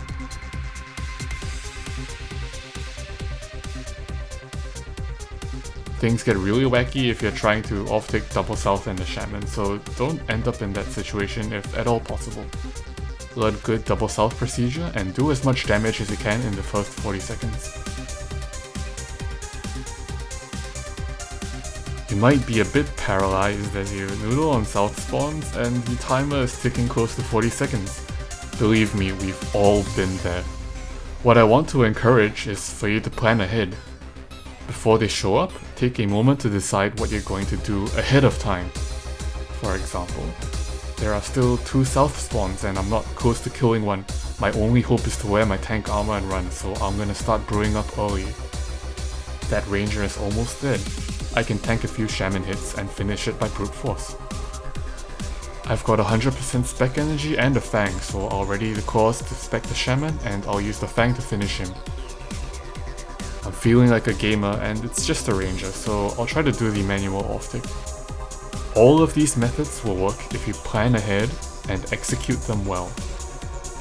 Things get really wacky if you're trying to off-tick double south and the shaman, so don't end up in that situation if at all possible. Learn good double south procedure and do as much damage as you can in the first 40 seconds. You might be a bit paralyzed as you noodle on south spawns and the timer is ticking close to 40 seconds. Believe me, we've all been there. What I want to encourage is for you to plan ahead. Before they show up, take a moment to decide what you're going to do ahead of time. For example, there are still 2 south spawns and I'm not close to killing one, My only hope is to wear my tank armor and run, so I'm gonna start brewing up early. That ranger is almost dead. I can tank a few shaman hits and finish it by brute force. I've got 100% spec energy and a fang, so I'll ready the claws to spec the shaman and I'll use the fang to finish him. I'm feeling like a gamer and it's just a ranger, so I'll try to do the manual off-tick. All of these methods will work if you plan ahead and execute them well.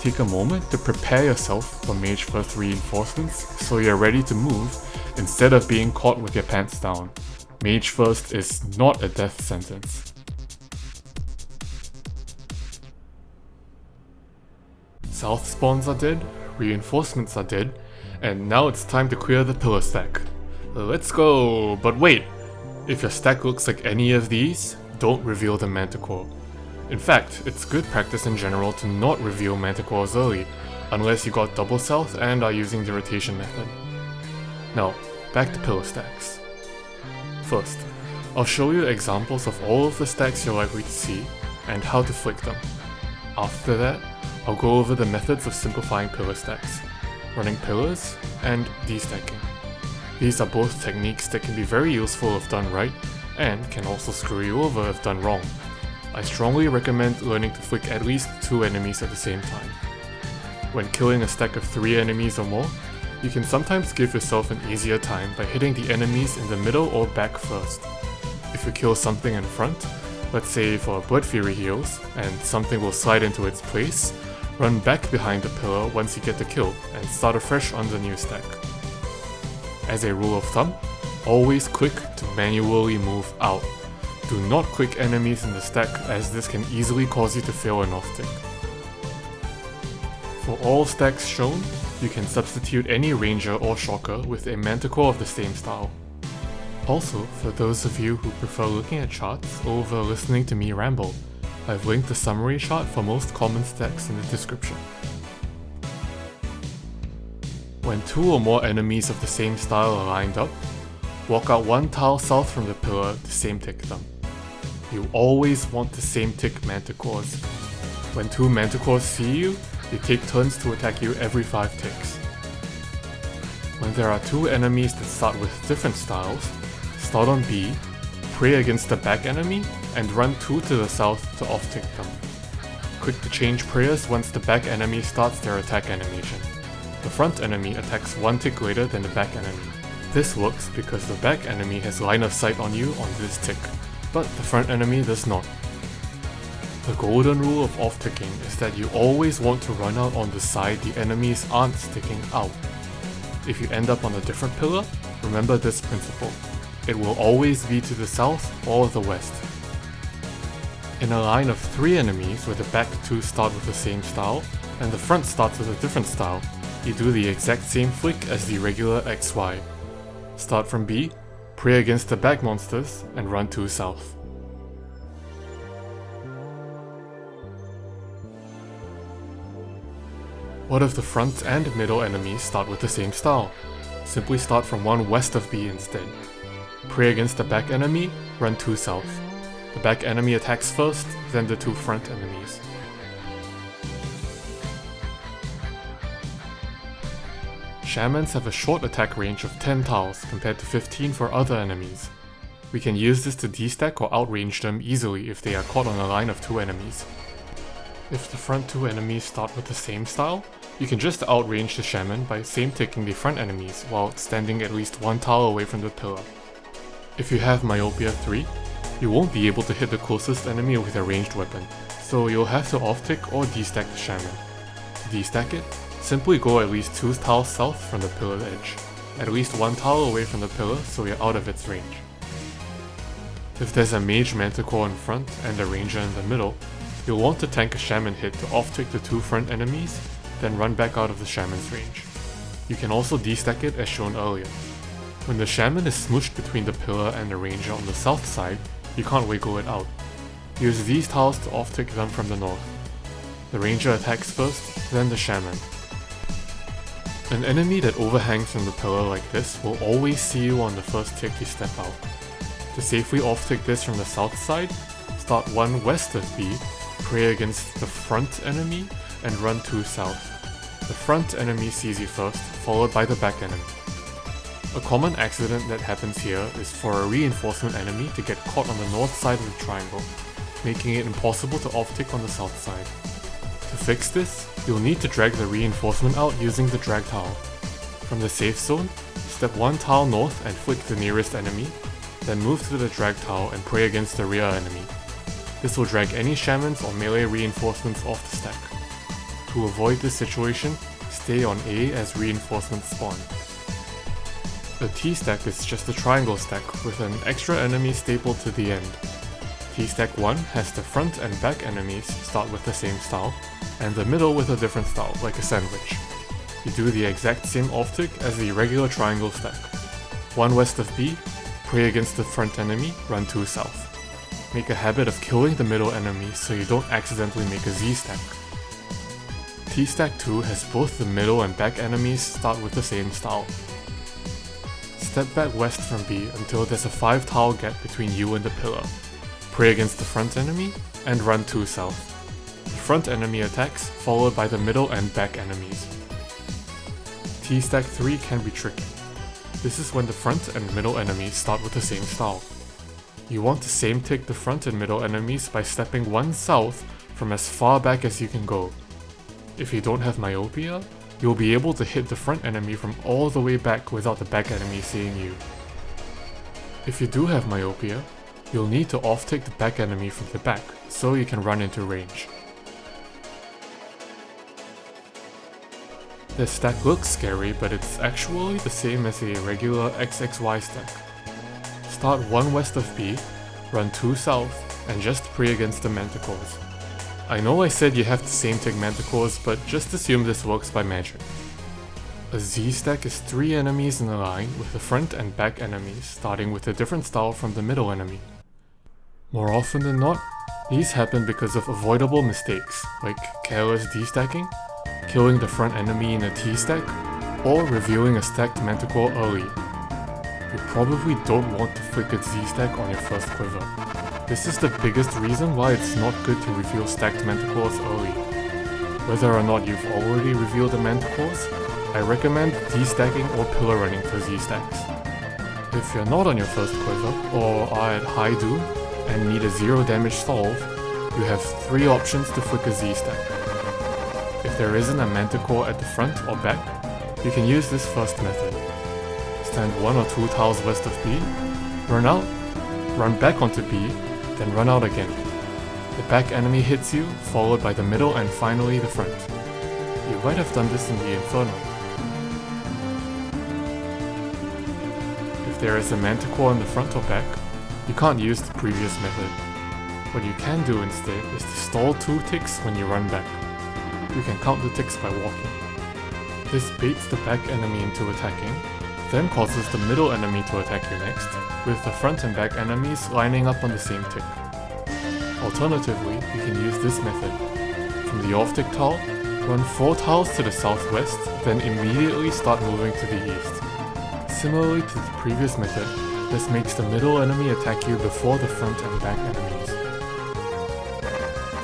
Take a moment to prepare yourself for Mage First reinforcements so you're ready to move instead of being caught with your pants down. Mage First is not a death sentence. South spawns are dead, reinforcements are dead, and now it's time to clear the pillar stack. Let's go! But wait! If your stack looks like any of these, don't reveal the manticore. In fact, it's good practice in general to not reveal manticores early, unless you got double south and are using the rotation method. Now, back to pillar stacks. First, I'll show you examples of all of the stacks you're likely to see, and how to flick them. After that, I'll go over the methods of simplifying pillar stacks, running pillars, and destacking. These are both techniques that can be very useful if done right, and can also screw you over if done wrong. I strongly recommend learning to flick at least 2 enemies at the same time. When killing a stack of 3 enemies or more, you can sometimes give yourself an easier time by hitting the enemies in the middle or back first. If you kill something in front, let's say for Blood Fury heals, and something will slide into its place, run back behind the pillar once you get the kill, and start afresh on the new stack. As a rule of thumb, always click to manually move out. Do not click enemies in the stack, as this can easily cause you to fail an off-tick. For all stacks shown, you can substitute any ranger or shocker with a manticore of the same style. Also, for those of you who prefer looking at charts over listening to me ramble, I've linked the summary chart for most common stacks in the description. When 2 or more enemies of the same style are lined up, walk out 1 tile south from the pillar to same tick them. You always want to same tick manticores. When 2 manticores see you, they take turns to attack you every 5 ticks. When there are 2 enemies that start with different styles, start on B, pray against the back enemy, and run 2 to the south to off-tick them. Click to change prayers once the back enemy starts their attack animation. The front enemy attacks 1 tick later than the back enemy. This works because the back enemy has line of sight on you on this tick, but the front enemy does not. The golden rule of off-ticking is that you always want to run out on the side the enemies aren't sticking out. If you end up on a different pillar, remember this principle. It will always be to the south or the west. In a line of 3 enemies where the back 2 start with the same style, and the front starts with a different style, you do the exact same flick as the regular XY. Start from B, pray against the back monsters, and run 2 south. What if the front and middle enemies start with the same style? Simply start from 1 west of B instead. Pray against the back enemy, run 2 south. The back enemy attacks first, then the 2 front enemies. Shamans have a short attack range of 10 tiles compared to 15 for other enemies. We can use this to destack or outrange them easily if they are caught on a line of 2 enemies. If the front 2 enemies start with the same style, you can just outrange the shaman by same ticking the front enemies while standing at least 1 tile away from the pillar. If you have Myopia 3, you won't be able to hit the closest enemy with a ranged weapon, so you'll have to off-tick or destack the shaman. To destack it, simply go at least 2 tiles south from the pillar edge, at least 1 tile away from the pillar so you're out of its range. If there's a mage manticore in front and a ranger in the middle, you'll want to tank a shaman hit to off-tick the 2 front enemies, then run back out of the shaman's range. You can also destack it as shown earlier. When the shaman is smooshed between the pillar and the ranger on the south side, you can't wiggle it out. Use these tiles to off-tick them from the north. The ranger attacks first, then the shaman. An enemy that overhangs from the pillar like this will always see you on the first tick you step out. To safely off-tick this from the south side, start 1 west of B, pray against the front enemy, and run 2 south. The front enemy sees you first, followed by the back enemy. A common accident that happens here is for a reinforcement enemy to get caught on the north side of the triangle, making it impossible to off-tick on the south side. To fix this, you'll need to drag the reinforcement out using the drag tile. From the safe zone, step one tile north and flick the nearest enemy, then move to the drag tile and pray against the rear enemy. This will drag any shamans or melee reinforcements off the stack. To avoid this situation, stay on A as reinforcements spawn. A T-stack is just a triangle stack with an extra enemy stapled to the end. T-stack 1 has the front and back enemies start with the same style, and the middle with a different style, like a sandwich. You do the exact same off-tick as the regular triangle stack. 1 west of B, pray against the front enemy, run 2 south. Make a habit of killing the middle enemy so you don't accidentally make a Z-stack. T-stack 2 has both the middle and back enemies start with the same style. Step back west from B until there's a 5 tile gap between you and the pillar. Pray against the front enemy, and run 2 south. The front enemy attacks, followed by the middle and back enemies. T-stack 3 can be tricky. This is when the front and middle enemies start with the same style. You want to same tick the front and middle enemies by stepping 1 south from as far back as you can go. If you don't have myopia, you'll be able to hit the front enemy from all the way back without the back enemy seeing you. If you do have myopia, you'll need to off-tick the back enemy from the back, so you can run into range. This stack looks scary, but it's actually the same as a regular XXY stack. Start 1 west of B, run 2 south, and just pray against the manticores. I know I said you have to same tick manticores, but just assume this works by magic. A Z stack is 3 enemies in a line with the front and back enemies starting with a different style from the middle enemy. More often than not, these happen because of avoidable mistakes, like careless destacking, killing the front enemy in a T-stack, or revealing a stacked manticore early. You probably don't want to flick a Z-stack on your first quiver. This is the biggest reason why it's not good to reveal stacked manticores early. Whether or not you've already revealed the manticores, I recommend destacking or pillar running for Z-stacks. If you're not on your first quiver, or are at high doom, and need a 0 damage solve, you have 3 options to flick a Z-stack. If there isn't a manticore at the front or back, you can use this first method. Stand 1 or 2 tiles west of B, run out, run back onto B, then run out again. The back enemy hits you, followed by the middle and finally the front. You might have done this in the Inferno. If there is a manticore in the front or back, you can't use the previous method. What you can do instead is to stall 2 ticks when you run back. You can count the ticks by walking. This baits the back enemy into attacking, then causes the middle enemy to attack you next, with the front and back enemies lining up on the same tick. Alternatively, you can use this method. From the off-tick tile, run 4 tiles to the southwest, then immediately start moving to the east. Similarly to the previous method, this makes the middle enemy attack you before the front and back enemies.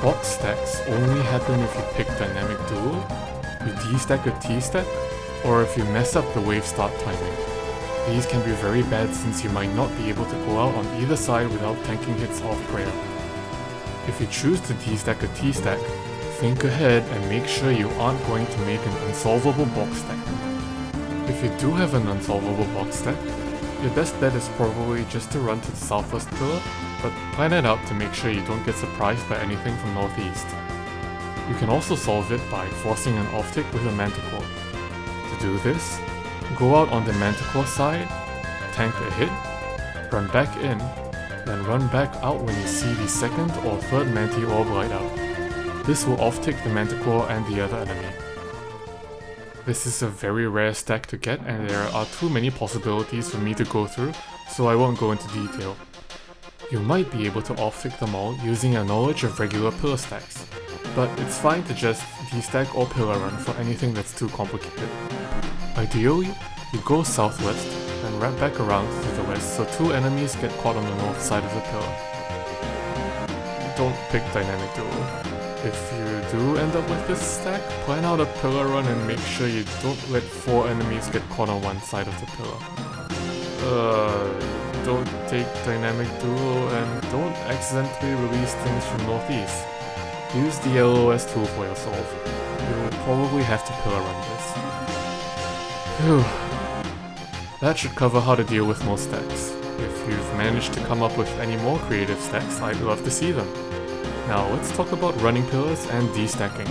Box stacks only happen if you pick Dynamic Duel, you destack a T-stack, or if you mess up the wave start timing. These can be very bad since you might not be able to go out on either side without tanking hits off prayer. If you choose to destack a T-stack, think ahead and make sure you aren't going to make an unsolvable box stack. If you do have an unsolvable box stack, your best bet is probably just to run to the southwest pillar, but plan it out to make sure you don't get surprised by anything from northeast. You can also solve it by forcing an off-tick with a manticore. To do this, go out on the manticore side, tank a hit, run back in, then run back out when you see the second or third manti orb light up. This will off-tick the manticore and the other enemy. This is a very rare stack to get and there are too many possibilities for me to go through, so I won't go into detail. You might be able to off-tick them all using a knowledge of regular pillar stacks, but it's fine to just destack or pillar run for anything that's too complicated. Ideally, you go southwest and wrap back around to the west so 2 enemies get caught on the north side of the pillar. Don't pick Dynamic Duel. If you do end up with this stack, plan out a pillar run and make sure you don't let 4 enemies get caught on one side of the pillar. Don't take dynamic duo and don't accidentally release things from northeast. Use the LOS tool for your solve. You'll probably have to pillar run this. Phew. That should cover how to deal with most stacks. If you've managed to come up with any more creative stacks, I'd love to see them. Now let's talk about running pillars and destacking.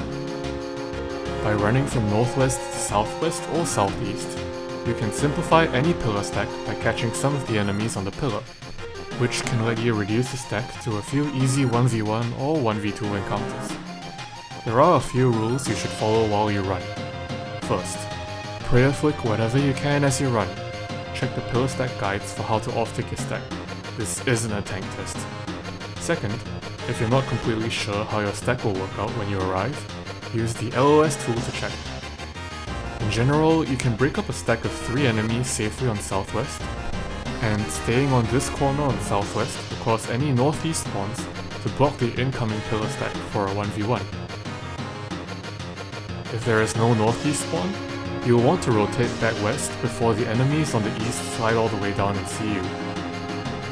By running from northwest to southwest or southeast, you can simplify any pillar stack by catching some of the enemies on the pillar, which can let you reduce the stack to a few easy 1v1 or 1v2 encounters. There are a few rules you should follow while you run. First, prayer flick whatever you can as you run. Check the pillar stack guides for how to off-tick your stack. This isn't a tank test. Second, if you're not completely sure how your stack will work out when you arrive, use the LOS tool to check. In general, you can break up a stack of 3 enemies safely on southwest, and staying on this corner on southwest across any northeast spawns to block the incoming pillar stack for a 1v1. If there is no northeast spawn, you will want to rotate back west before the enemies on the east slide all the way down and see you.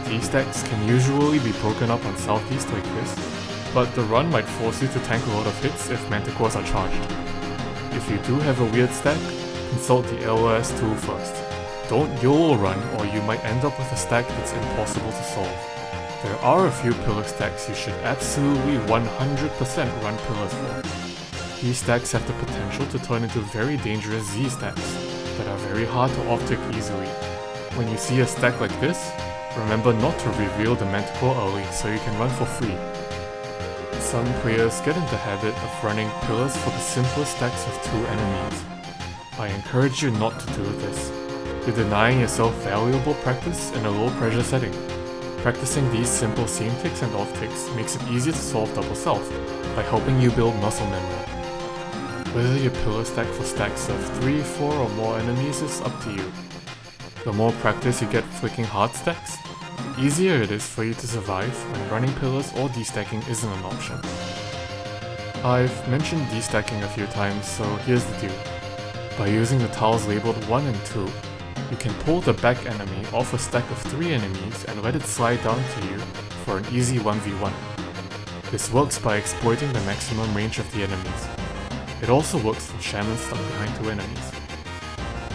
These stacks can usually be broken up on southeast like this, but the run might force you to tank a lot of hits if manticores are charged. If you do have a weird stack, consult the LOS tool first. Don't YOLO run or you might end up with a stack that's impossible to solve. There are a few pillar stacks you should absolutely 100% run pillars for. These stacks have the potential to turn into very dangerous Z stacks that are very hard to off-tick easily. When you see a stack like this, remember not to reveal the manticore early so you can run for free. Some players get into the habit of running pillars for the simplest stacks of 2 enemies. I encourage you not to do this. You're denying yourself valuable practice in a low pressure setting. Practicing these simple seam ticks and off ticks makes it easier to solve double south by helping you build muscle memory. Whether you pillar stack for stacks of 3, 4 or more enemies is up to you. The more practice you get flicking hard stacks, the easier it is for you to survive when running pillars or destacking isn't an option. I've mentioned destacking a few times, so here's the deal. By using the tiles labeled 1 and 2, you can pull the back enemy off a stack of 3 enemies and let it slide down to you for an easy 1v1. This works by exploiting the maximum range of the enemies. It also works for shamans stuck behind 2 enemies.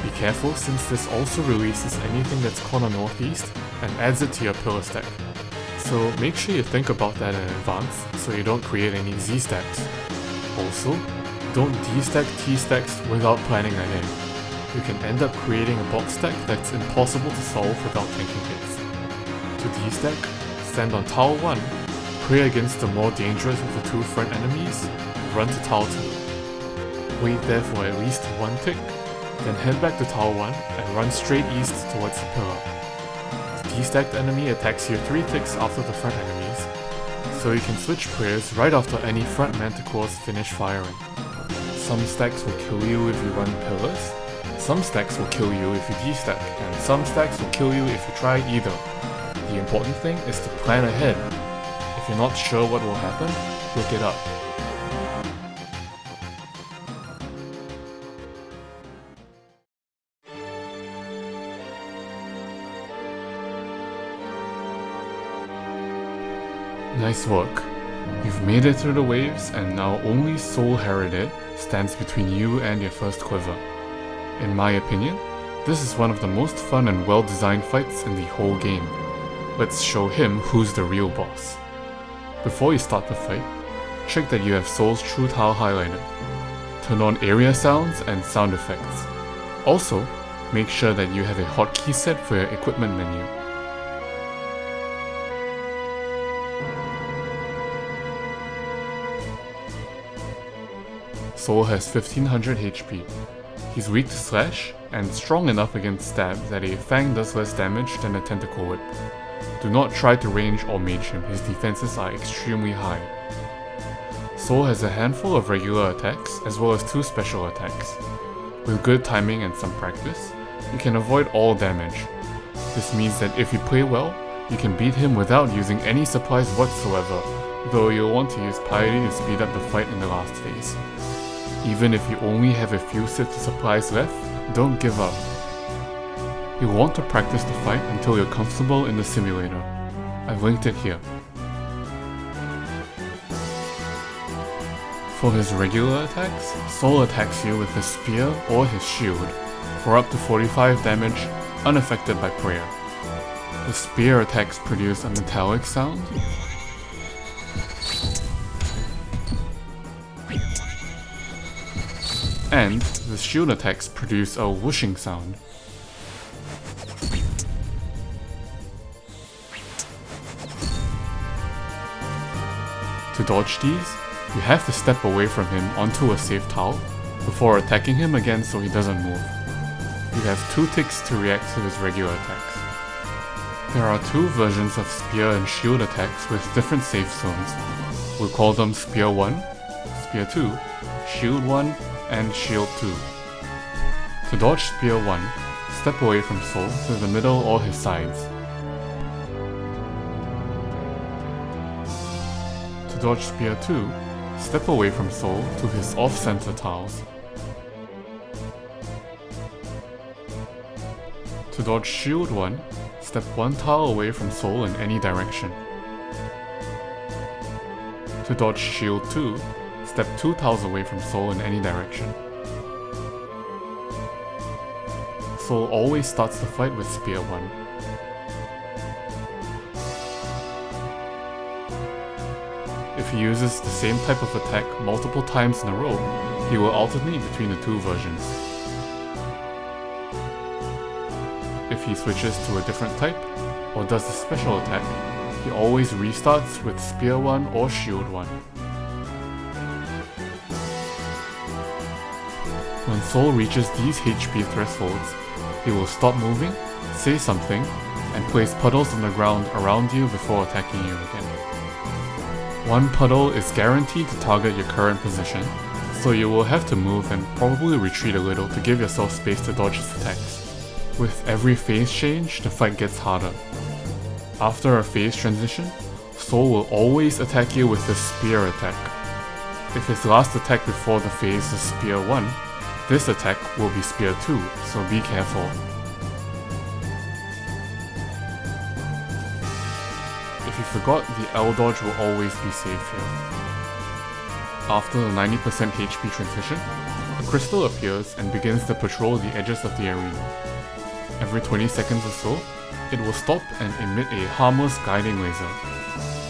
Be careful since this also releases anything that's caught on northeast and adds it to your pillar stack. So make sure you think about that in advance so you don't create any Z stacks. Also, don't destack T stacks without planning ahead. You can end up creating a box stack that's impossible to solve without tanking hits. To destack, stand on tile 1, pray against the more dangerous of the 2 front enemies, and run to tile 2. Wait there for at least 1 tick, then head back to tile 1 and run straight east towards the pillar. The destacked enemy attacks you 3 ticks after the front enemies, so you can switch prayers right after any front manticores finish firing. Some stacks will kill you if you run pillars, some stacks will kill you if you destack, and some stacks will kill you if you try either. The important thing is to plan ahead. If you're not sure what will happen, look it up. Nice work. You've made it through the waves and now only Soul Heredit stands between you and your first Quiver. In my opinion, this is one of the most fun and well-designed fights in the whole game. Let's show him who's the real boss. Before you start the fight, check that you have Soul's True Tile highlighted. Turn on area sounds and sound effects. Also, make sure that you have a hotkey set for your equipment menu. Soul has 1500 HP. He's weak to slash, and strong enough against stab that a fang does less damage than a tentacle whip. Do not try to range or mage him, his defenses are extremely high. Soul has a handful of regular attacks, as well as 2 special attacks. With good timing and some practice, you can avoid all damage. This means that if you play well, You can beat him without using any supplies whatsoever, though you'll want to use Piety to speed up the fight in the last phase. Even if you only have a few sets of supplies left, don't give up. You'll want to practice the fight until you're comfortable in the simulator. I've linked it here. For his regular attacks, Sol attacks you with his spear or his shield for up to 45 damage, unaffected by prayer. The spear attacks produce a metallic sound, and the shield attacks produce a whooshing sound. To dodge these, you have to step away from him onto a safe tile before attacking him again so he doesn't move. You have 2 ticks to react to his regular attacks. There are 2 versions of spear and shield attacks with different safe zones. We'll call them Spear 1, Spear 2, Shield 1, and Shield 2. To dodge Spear 1, step away from Sol to the middle or his sides. To dodge Spear 2, step away from Sol to his off-center tiles. To dodge Shield 1, step 1 tile away from Sol in any direction. To dodge Shield 2, step 2 tiles away from Sol in any direction. Sol always starts the fight with Spear 1. If he uses the same type of attack multiple times in a row, he will alternate between the 2 versions. If he switches to a different type, or does a special attack, he always restarts with Spear 1 or Shield 1. When Sol reaches these HP thresholds, he will stop moving, say something, and place puddles on the ground around you before attacking you again. 1 puddle is guaranteed to target your current position, so you will have to move and probably retreat a little to give yourself space to dodge his attacks. With every phase change, the fight gets harder. After a phase transition, Sol will always attack you with his spear attack. If his last attack before the phase is Spear 1, this attack will be Spear 2, so be careful. If you forgot, the L dodge will always be safe here. After the 90% HP transition, a crystal appears and begins to patrol the edges of the arena. Every 20 seconds or so, it will stop and emit a harmless guiding laser.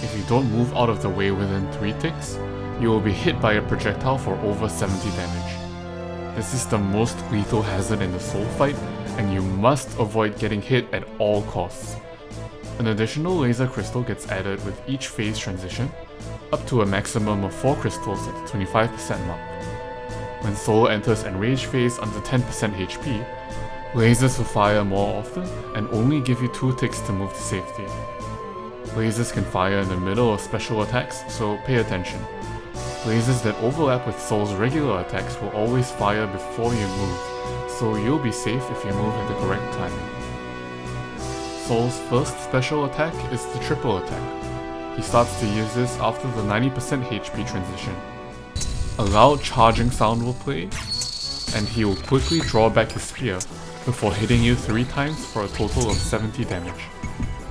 If you don't move out of the way within 3 ticks, you will be hit by a projectile for over 70 damage. This is the most lethal hazard in the Sol fight, and you must avoid getting hit at all costs. An additional laser crystal gets added with each phase transition, up to a maximum of 4 crystals at the 25% mark. When Sol enters Enrage phase under 10% HP, lasers will fire more often and only give you 2 ticks to move to safety. Lasers can fire in the middle of special attacks, so pay attention. Lasers that overlap with Sol's regular attacks will always fire before you move, so you'll be safe if you move at the correct timing. Sol's first special attack is the triple attack. He starts to use this after the 90% HP transition. A loud charging sound will play, and he will quickly draw back his spear before hitting you 3 times for a total of 70 damage.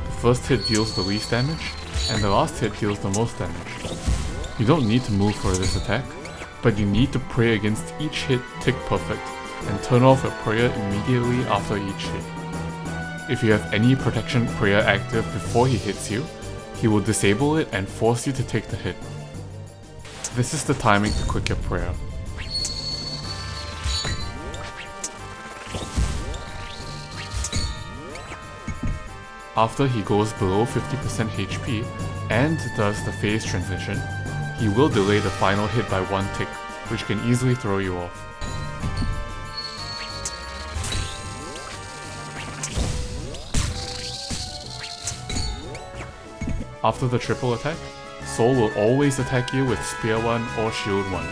The first hit deals the least damage, and the last hit deals the most damage. You don't need to move for this attack, but you need to pray against each hit tick perfect, and turn off a prayer immediately after each hit. If you have any protection prayer active before he hits you, he will disable it and force you to take the hit. This is the timing to quit your prayer. After he goes below 50% HP and does the phase transition, he will delay the final hit by 1 tick, which can easily throw you off. After the triple attack, Sol will always attack you with Spear 1 or Shield 1.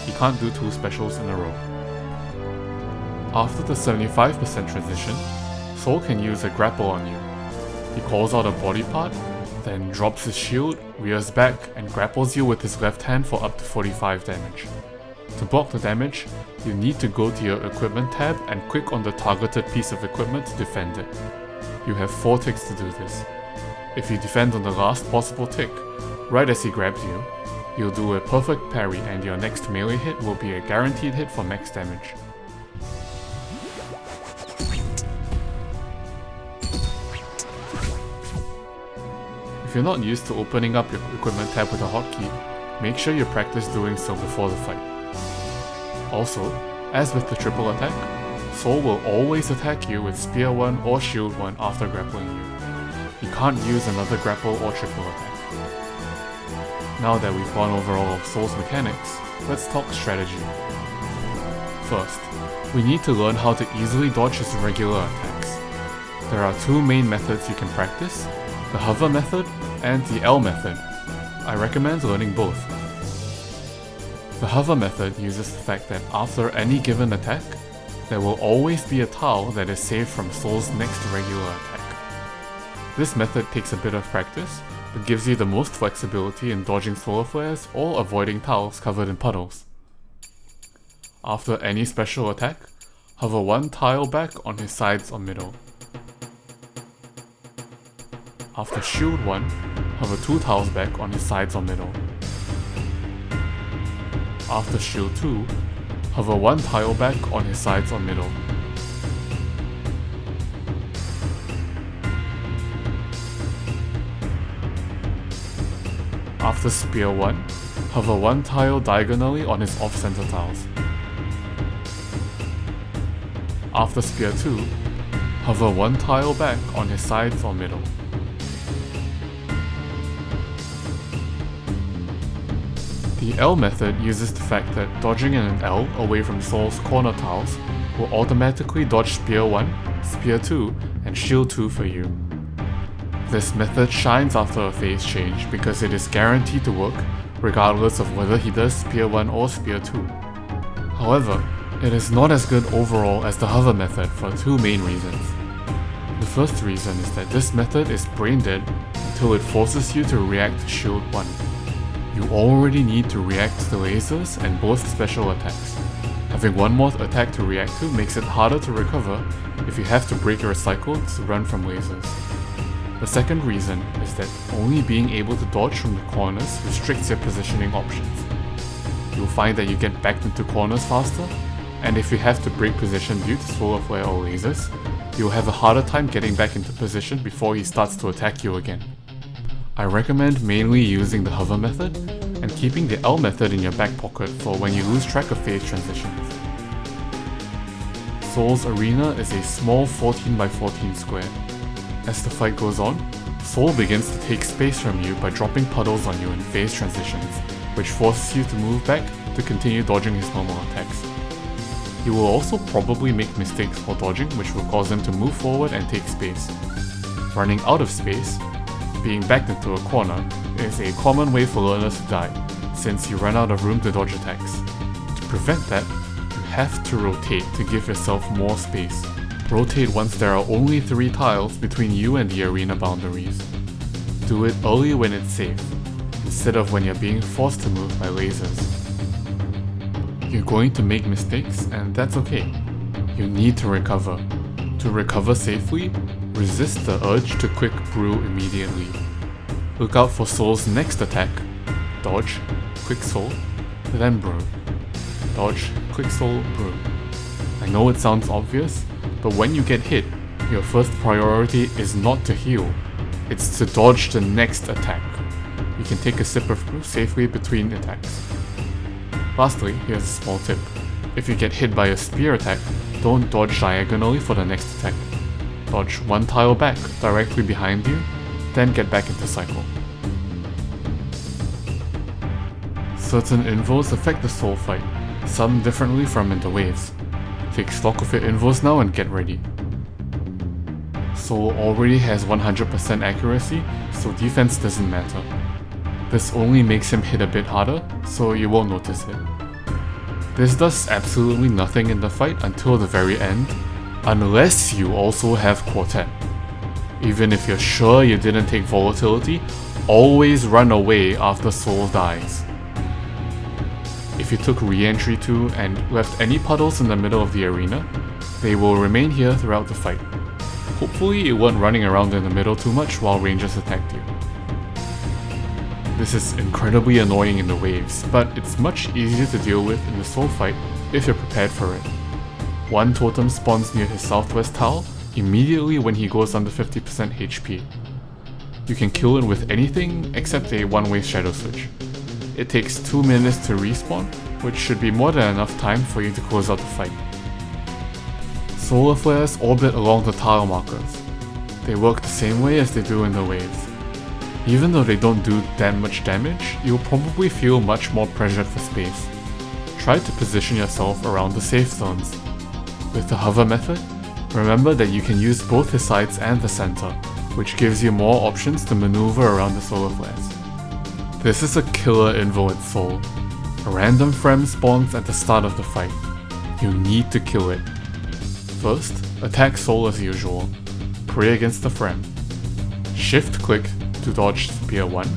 He can't do 2 specials in a row. After the 75% transition, Sol can use a Grapple on you. He calls out a body part, then drops his shield, rears back, and grapples you with his left hand for up to 45 damage. To block the damage, you need to go to your equipment tab and click on the targeted piece of equipment to defend it. You have 4 ticks to do this. If you defend on the last possible tick, right as he grabs you, you'll do a perfect parry and your next melee hit will be a guaranteed hit for max damage. If you're not used to opening up your equipment tab with a hotkey, make sure you practice doing so before the fight. Also, as with the triple attack, Soul will always attack you with Spear 1 or Shield 1 after grappling you. You can't use another grapple or triple attack. Now that we've gone over all of Soul's mechanics, let's talk strategy. First, we need to learn how to easily dodge his regular attacks. There are 2 main methods you can practice, the hover method and the L method. I recommend learning both. The hover method uses the fact that after any given attack, there will always be a tile that is saved from Soul's next regular attack. This method takes a bit of practice, but gives you the most flexibility in dodging solar flares or avoiding tiles covered in puddles. After any special attack, hover 1 tile back on his sides or middle. After Shield 1, hover 2 tiles back on his sides or middle. After Shield 2, hover 1 tile back on his sides or middle. After Spear 1, hover 1 tile diagonally on his off-center tiles. After Spear 2, hover 1 tile back on his sides or middle. The L method uses the fact that dodging in an L away from Soul's corner tiles will automatically dodge Spear 1, Spear 2, and Shield 2 for you. This method shines after a phase change because it is guaranteed to work regardless of whether he does Spear 1 or Spear 2. However, it is not as good overall as the hover method for 2 main reasons. The first reason is that this method is brain dead until it forces you to react to Shield 1. You already need to react to the lasers and both special attacks. Having one more attack to react to makes it harder to recover if you have to break your cycle to run from lasers. The second reason is that only being able to dodge from the corners restricts your positioning options. You'll find that you get backed into corners faster, and if you have to break position due to solar flare or lasers, you'll have a harder time getting back into position before he starts to attack you again. I recommend mainly using the hover method and keeping the L method in your back pocket for when you lose track of phase transitions. Soul's arena is a small 14x14 square. As the fight goes on, Soul begins to take space from you by dropping puddles on you in phase transitions, which forces you to move back to continue dodging his normal attacks. You will also probably make mistakes while dodging, which will cause him to move forward and take space. Running out of space, being backed into a corner, is a common way for learners to die, since you run out of room to dodge attacks. To prevent that, you have to rotate to give yourself more space. Rotate once there are only 3 tiles between you and the arena boundaries. Do it early when it's safe, instead of when you're being forced to move by lasers. You're going to make mistakes, and that's okay. You need to recover. To recover safely, resist the urge to quick brew immediately. Look out for Soul's next attack. Dodge, quick soul, then brew. Dodge, quick soul, brew. I know it sounds obvious, but when you get hit, your first priority is not to heal, it's to dodge the next attack. You can take a sip of brew safely between attacks. Lastly, here's a small tip. If you get hit by a spear attack, don't dodge diagonally for the next attack. Dodge 1 tile back directly behind you, then get back into cycle. Certain invos affect the soul fight, some differently from in the waves. Take stock of your invos now and get ready. Soul already has 100% accuracy, so defense doesn't matter. This only makes him hit a bit harder, so you won't notice it. This does absolutely nothing in the fight until the very end, unless you also have Quartet. Even if you're sure you didn't take volatility, always run away after soul dies. If you took re-entry 2 and left any puddles in the middle of the arena, they will remain here throughout the fight. Hopefully you weren't running around in the middle too much while rangers attacked you. This is incredibly annoying in the waves, but it's much easier to deal with in the soul fight if you're prepared for it. One totem spawns near his southwest tile immediately when he goes under 50% HP. You can kill it with anything except a one-way shadow switch. It takes 2 minutes to respawn, which should be more than enough time for you to close out the fight. Solar flares orbit along the tile markers. They work the same way as they do in the waves. Even though they don't do that much damage, you'll probably feel much more pressured for space. Try to position yourself around the safe zones. With the hover method, remember that you can use both the sides and the center, which gives you more options to maneuver around the solar flares. This is a killer invo at Soul. A random frem spawns at the start of the fight. You need to kill it. First, attack Soul as usual. Pray against the frem. Shift click to dodge spear 1,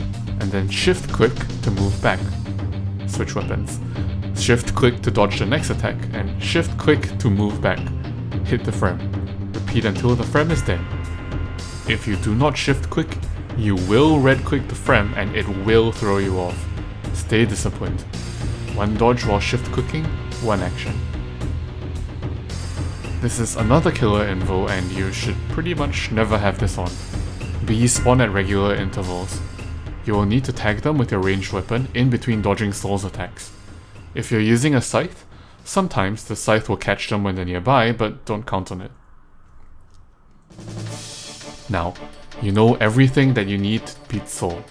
and then shift click to move back. Switch weapons. Shift click to dodge the next attack, and shift click to move back. Hit the frem. Repeat until the frem is dead. If you do not shift click, you will red click the frem and it will throw you off. Stay disciplined. One dodge while shift clicking, one action. This is another killer invo and you should pretty much never have this on. Bees spawn at regular intervals. You will need to tag them with your ranged weapon in between dodging Soul's attacks. If you're using a scythe, sometimes the scythe will catch them when they're nearby, but don't count on it. Now, you know everything that you need to beat Soul.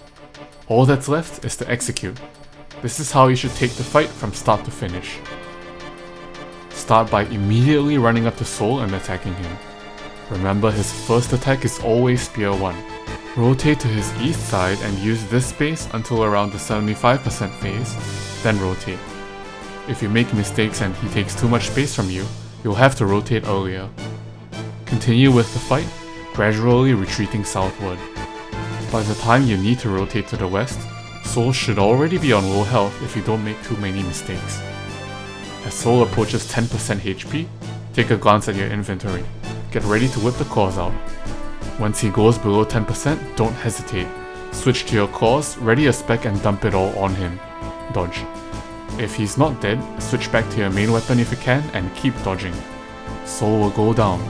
All that's left is to execute. This is how you should take the fight from start to finish. Start by immediately running up to Soul and attacking him. Remember, his first attack is always Spear 1. Rotate to his east side and use this space until around the 75% phase, then rotate. If you make mistakes and he takes too much space from you, you'll have to rotate earlier. Continue with the fight, gradually retreating southward. By the time you need to rotate to the west, Soul should already be on low health if you don't make too many mistakes. As Soul approaches 10% HP, take a glance at your inventory. Get ready to whip the claws out. Once he goes below 10%, don't hesitate. Switch to your claws, ready a spec and dump it all on him. Dodge. If he's not dead, switch back to your main weapon if you can and keep dodging. Soul will go down.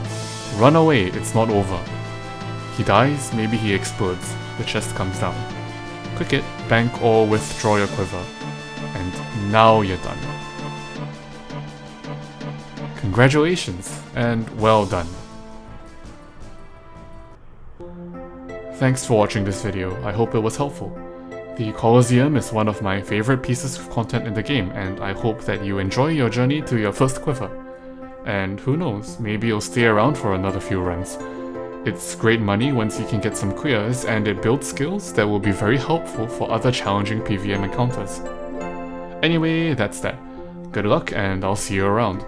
Run away, it's not over. He dies, maybe he explodes. The chest comes down. Click it, bank or withdraw your quiver. And now you're done. Congratulations, and well done. Thanks for watching this video, I hope it was helpful. The Colosseum is one of my favorite pieces of content in the game, and I hope that you enjoy your journey to your first quiver. And who knows, maybe you'll stay around for another few runs. It's great money once you can get some clears, and it builds skills that will be very helpful for other challenging PvM encounters. Anyway, that's that. Good luck, and I'll see you around.